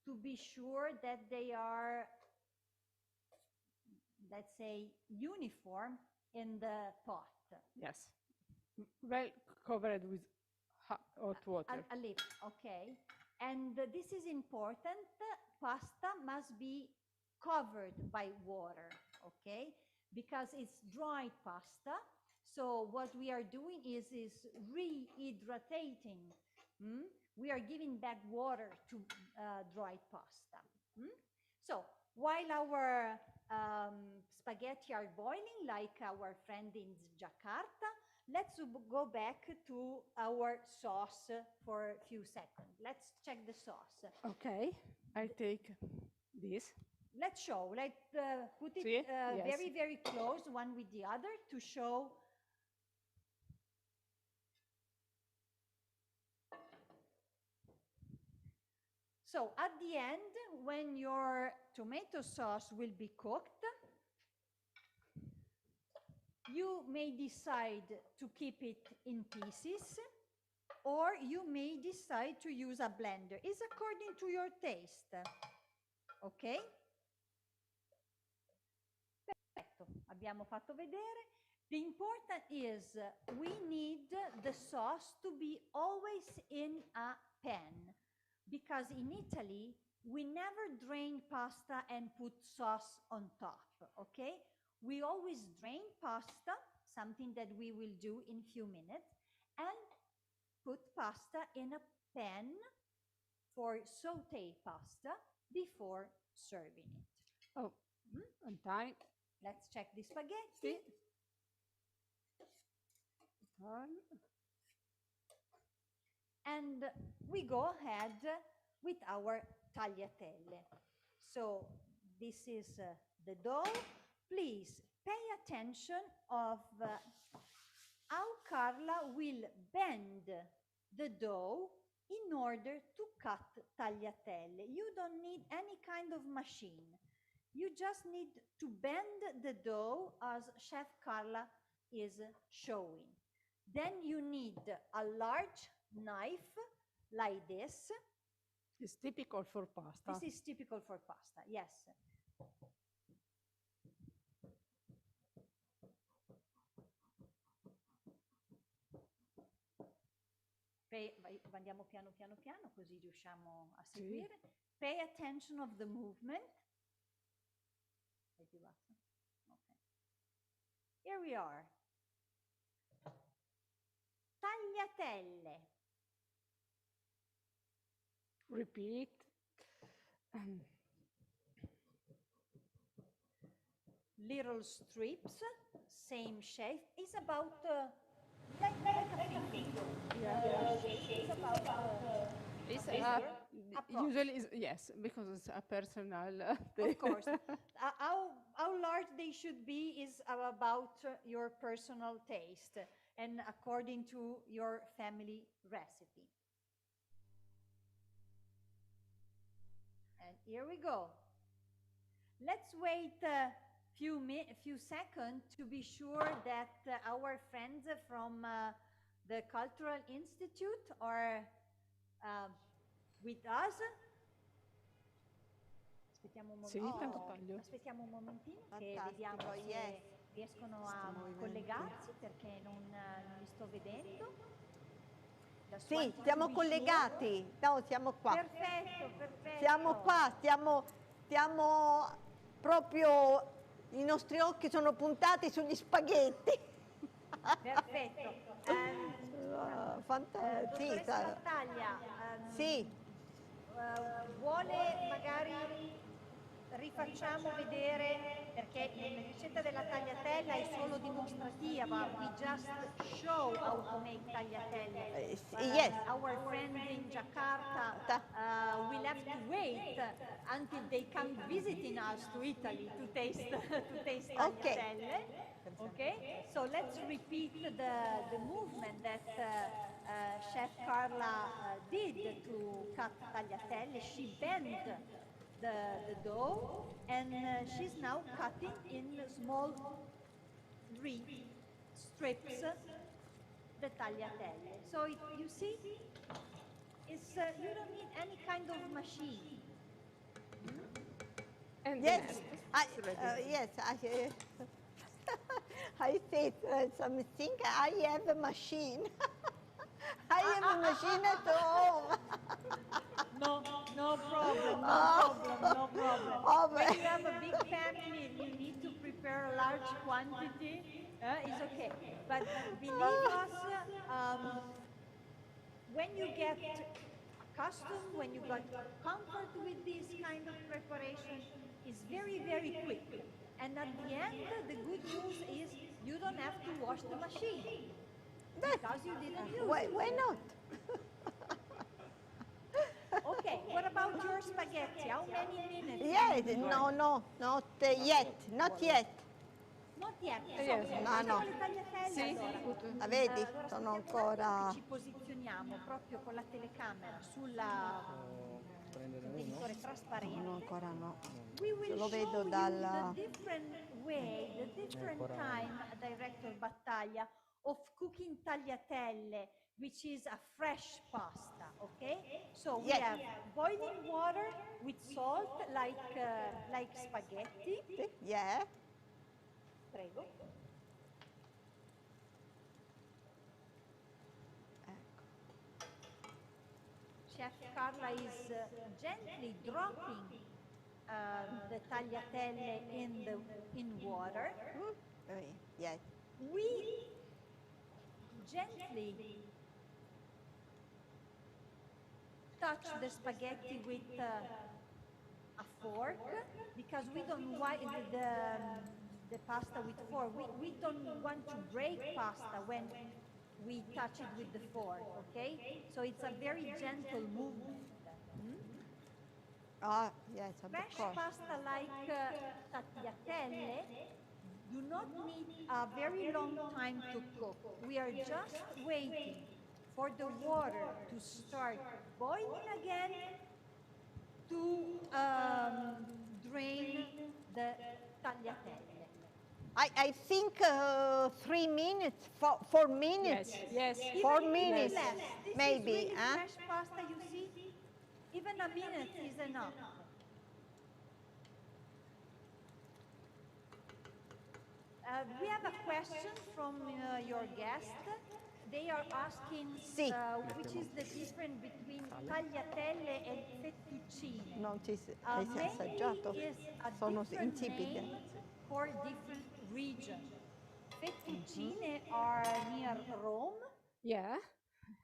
to be sure that they are, let's say, uniform in the pot. Yes. Well covered with hot water. A lip, okay. And this is important. Pasta must be covered by water, okay? Because it's dry pasta. So what we are doing is rehydrating. We are giving back water to dry pasta. So while our spaghetti are boiling, like our friend in Jakarta, let's go back to our sauce for a few seconds. Let's check the sauce. Okay, I'll take this. Let's show. Let's put it Yes. very, very close, one with the other, to show. So at the end, when your tomato sauce will be cooked, you may decide to keep it in pieces, or you may decide to use a blender. It's according to your taste. Ok? Perfetto, abbiamo fatto vedere. The important is we need the sauce to be always in a pan, because in Italy we never drain pasta and put sauce on top, okay? We always drain pasta, something that we will do in few minutes, and put pasta in a pan for saute pasta before serving it. Oh, on time. Let's check the spaghetti. Sì. And we go ahead with our tagliatelle. So this is the dough. Please pay attention of how Carla will bend the dough in order to cut tagliatelle. You don't need any kind of machine. You just need to bend the dough as Chef Carla is showing. Then you need a large knife like this. It's typical for pasta. This is typical for pasta, yes. Andiamo piano piano piano così riusciamo a seguire. Sì. Pay attention of the movement. Okay. Here we are. Tagliatelle. Repeat. Little strips, same shape. It's about like a finger. Yeah. It's about usually is, yes, because it's a personal thing. Of course. How large they should be is about your personal taste and according to your family recipe. And here we go. Let's wait a few seconds to be sure that our friends from the Cultural Institute are with us. Aspettiamo un momentino, aspettiamo un momentino che vediamo se riescono a collegarsi, perché non li sto vedendo. Sì, siamo collegati. No, siamo qua. Perfetto, perfetto. Siamo qua, stiamo proprio, i nostri occhi sono puntati sugli spaghetti. Perfetto. Fantastico. Dottoressa Battaglia, sì. Vuole magari rifacciamo vedere, perché la ricetta della tagliatella è solo dimostrativa. We just show how to make tagliatelle. Yes. Our friend in Jakarta will have to wait until they come visiting us to Italy to taste tagliatelle. Okay. So let's repeat the movement that Chef Carla did to cut tagliatelle. She bent the dough, and she's now cutting in small strips the tagliatelle. So you see, it's you don't need any kind of machine. And yes, I said something, I have a machine. I have a machine at home. No, no problem, no problem, no problem. Oh, When you have a big family and you need to prepare a large quantity, it's okay. But believe us, when you get accustomed, when you got comfort with this kind of preparation, it's very, very quick. And at the end, the good news is you don't have to wash the machine because you didn't use it. Why not? Okay, what about your spaghetti? How many minutes? Yes, no, not yet, not yet. Not yet. Yes. No. Le tagliatelle, Sì, allora. La vedi? Allora, Sono aspettiamo un attimo ancora... che ci posizioniamo proprio con la telecamera sulla contenitore trasparente. No, ancora no. We will Lo vedo show you dalla... the different way, the different time, Director Battaglia, of cooking tagliatelle, which is a fresh pasta, okay? So we Yes. have boiling water with salt, like spaghetti. Yeah. Prego. Chef Carla is gently dropping the tagliatelle in water. Yes. We gently touch the spaghetti with a fork because we don't want the pasta with fork. We don't want to break pasta when we touch it with the fork, okay? So it's a very gentle movement. Ah, yes, of Fresh course. pasta like tagliatelle do not need a very long time to cook. We are just waiting for the water to start boiling again to drain the tagliatelle. I think 3 minutes, 4 minutes. Yes. 4 Even minutes, less. This maybe. is really fresh pasta, you see? Even a minute is enough. We have a question from your guest. They are asking Sì. which is the difference between tagliatelle and fettuccine. Non ci hai assaggiato? Mainly is a Sono different insipide. name for different regions. Fettuccine are near Rome, Yeah.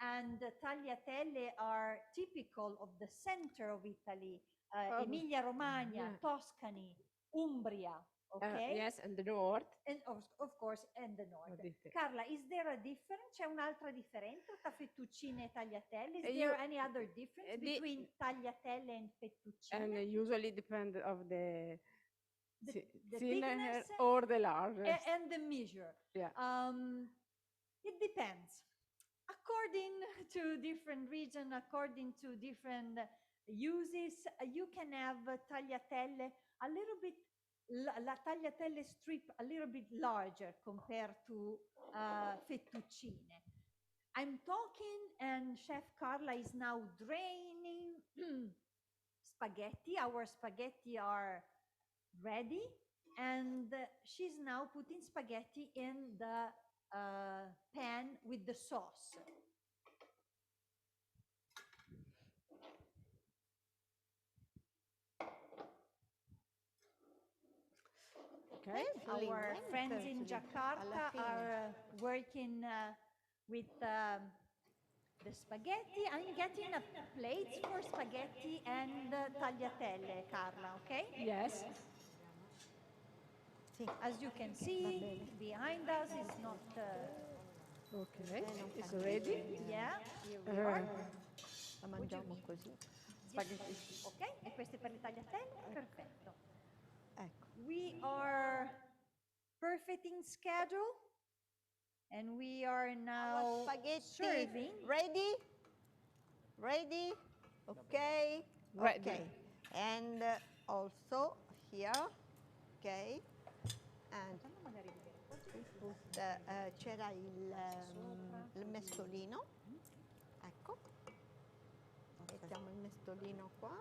and the tagliatelle are typical of the center of Italy, Emilia-Romagna, yeah. Tuscany, Umbria, okay? Yes, and the north. And of course, and the north. What do you think? Carla, is there a difference? C'è un'altra differenza tra fettuccine e tagliatelle? Is You- there any other difference the- between tagliatelle and fettuccine? And usually depend of the The thinner thickness or the largest. and the measure. Yeah. It depends. According to different region, according to different uses, you can have tagliatelle a little bit, la tagliatelle strip a little bit larger compared to fettuccine. I'm talking and Chef Carla is now draining spaghetti. Our spaghetti are ready, and she's now putting spaghetti in the pan with the sauce. Okay. Our friends in Jakarta are working with the spaghetti. I'm getting a plates for spaghetti and tagliatelle, Carla, okay? Yes. As you can see, behind us is not... Okay. It's ready. yeah, here we are. La mangiamo così. Spaghetti. Ok, e queste per le tagliatelle? Perfetto. Ecco. We are perfect in schedule, and we are now Spaghetti serving. ready? Ready? Okay. Ready. Okay. And also here. Okay. And c'era il mestolino. Ecco. Mettiamo il mestolino qua.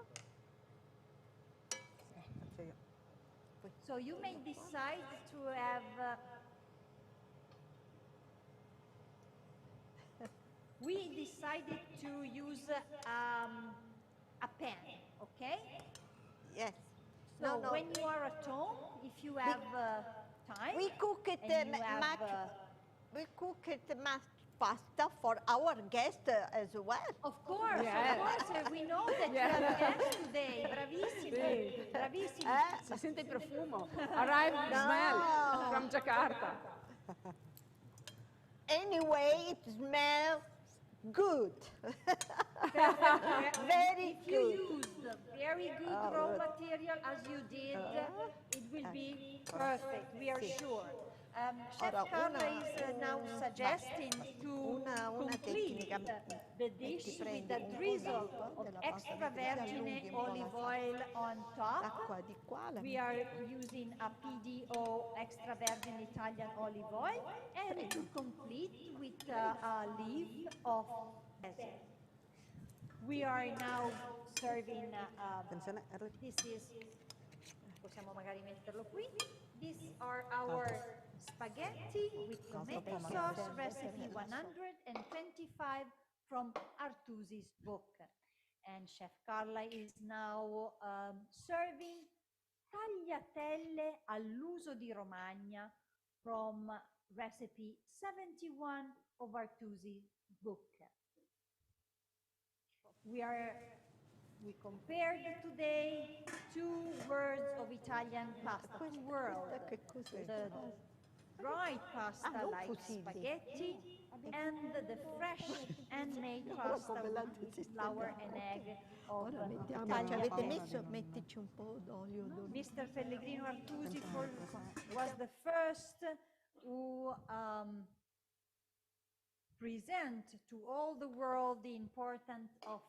So you may decide to have we decided to use a pen, okay? Yes. So when you are at home, if you have time, We cook it and you have, we cook it mashed pasta for our guests as well. of course, we know that you have guests today. Bravissimi, bravissimi. Si sente il profumo. Arrived smell from Jakarta. Anyway, it smells good. Very If you good. use very good raw material as you did, it will be perfect, we are sure. Chef Ora, Carla is now suggesting to una complete tecnica. the dish with a drizzle of extra virgin olive oil on top. L'acqua di qua, la We are using a PDO extra virgin Italian olive oil, and to complete with a leaf of basil. We are now serving, this is, possiamo magari metterlo qui. These are our spaghetti with tomato sauce, recipe 125 from Artusi's book. And Chef Carla is now serving tagliatelle all'uso di Romagna from recipe 71 of Artusi's book. We compared today two words of Italian pasta, two worlds. The dried pasta like spaghetti and the fresh handmade pasta with flour and egg of Ci avete Italian. messo, mettici un po' d'olio d'oliva. Mr. Pellegrino Artusi was the first who present to all the world the importance of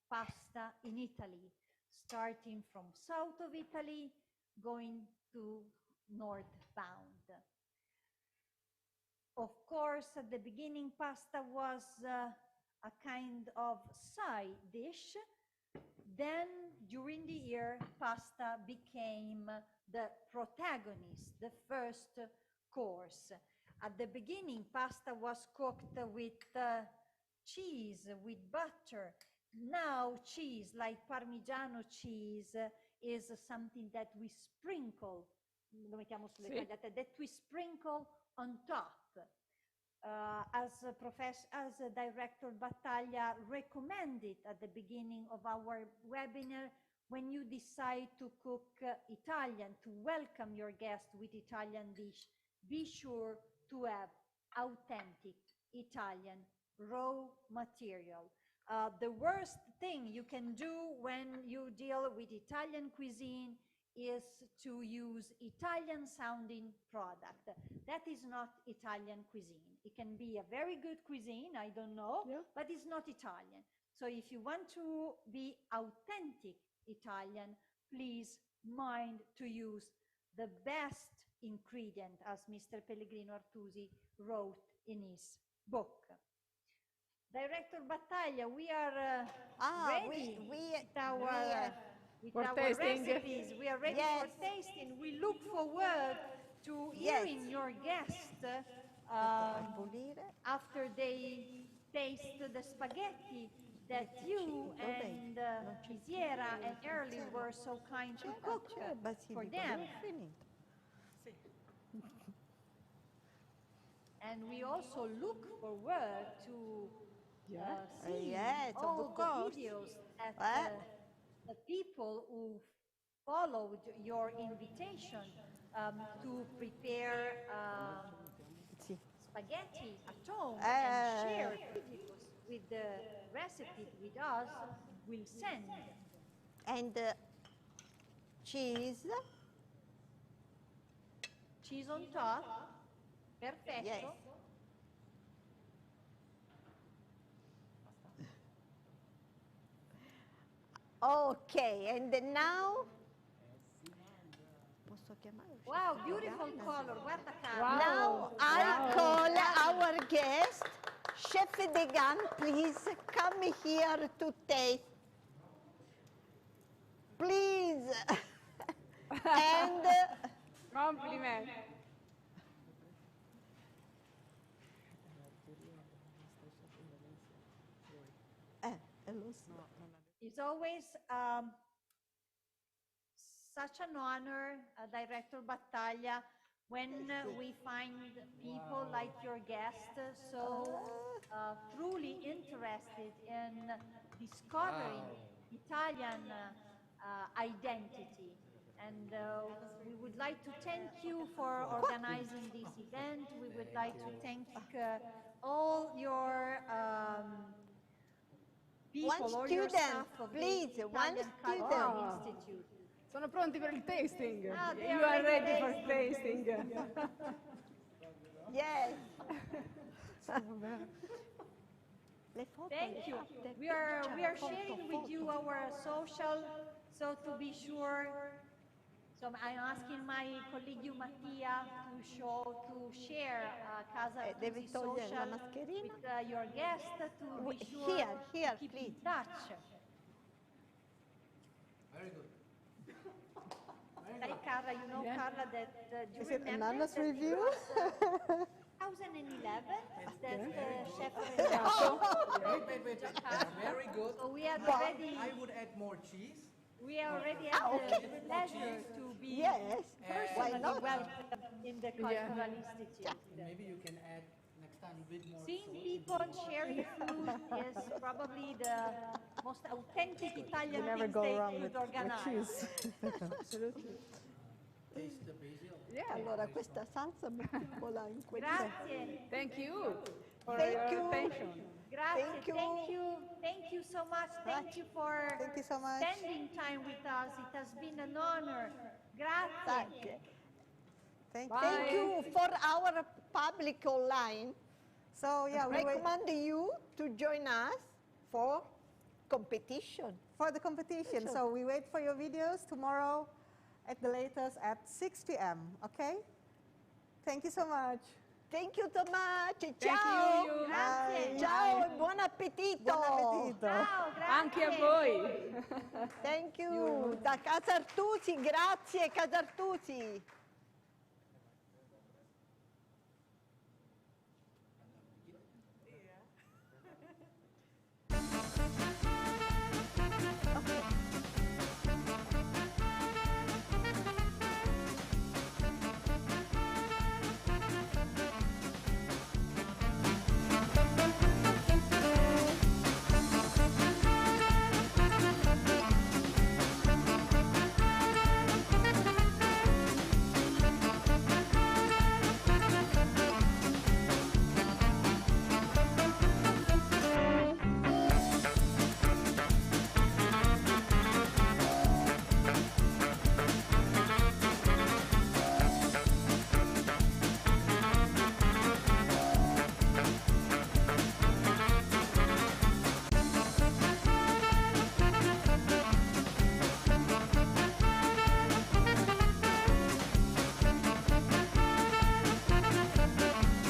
pasta in Italy, starting from south of Italy, going to northbound. Of course, at the beginning, pasta was a kind of side dish. Then, during the year, pasta became the protagonist, the first course. At the beginning, pasta was cooked with cheese, with butter. Now, cheese, like Parmigiano cheese, is something that we sprinkle, lo mettiamo sulle tagliate, that we sprinkle on top. As Director Battaglia recommended at the beginning of our webinar, when you decide to cook Italian, to welcome your guest with Italian dish, be sure to have authentic Italian raw material. The worst thing you can do when you deal with Italian cuisine is to use Italian sounding product. That is not Italian cuisine. It can be a very good cuisine, I don't know, but it's not Italian. So if you want to be authentic Italian, please mind to use the best ingredient, as Mr. Pellegrino Artusi wrote in his book. Director Battaglia, we are ready with our recipes. We are ready for tasting. We look forward to hearing your guests after they taste the spaghetti that you and Isiera and Early were so kind to cook for them. And we also look forward to see all the videos that the people who followed your invitation to prepare spaghetti at home and share videos with the recipe with us will send. And cheese. Cheese on top. Perfetto. Yes. Okay, and now Wow, beautiful color. Guarda caso. Wow. Now I call our guest, Chef Degan, please come here to taste. Please. And compliment. It's always such an honor, Director Battaglia, when we find people like your guest so truly interested in discovering Italian identity. And we would like to thank you for organizing this event. We would like to thank all your people, all your staff of please, the one Italian student. Cultural Institute. Sono pronti per il tasting. Ah, they You are are ready ready for for tasting. Yes. Thank you. We are sharing with you our social, so to be sure. So I'm asking my colleague Mattia to share Casa Artusi social with your guest to be sure Here, to keep please. in touch. Very good. Like Carla, you know, Carla, that do you Is it remember Nana's that review? it was 2011 that chef Wait. Very good. So we had already. I would add more cheese. We already had the pleasure to be personally welcome in the Cultural Institute. Maybe you can add next time a bit more. Seeing people sharing food is probably the most authentic Italian Never thing go they wrong could with organize. cheese. Absolutely. Taste the basil. Allora questa salsa mettiamola in questa. Grazie. Thank you for Thank your you. attention. Grazie. Thank you. Thank you so much. Thank you for Thank you so much. spending time with us. It has been an honor. Grazie. Thank Thank you for our public online. So yeah, we wait Recommend you to join us for competition. for the competition. So we wait for your videos tomorrow at the latest at 6 p.m. Okay? Thank you so much. Thank you so much. Thank Ciao. you. Grazie. Ciao e buon appetito. Buon appetito. Ciao, grazie. Anche a voi. Thank you. Da Casa Artusi, grazie Casa Artusi.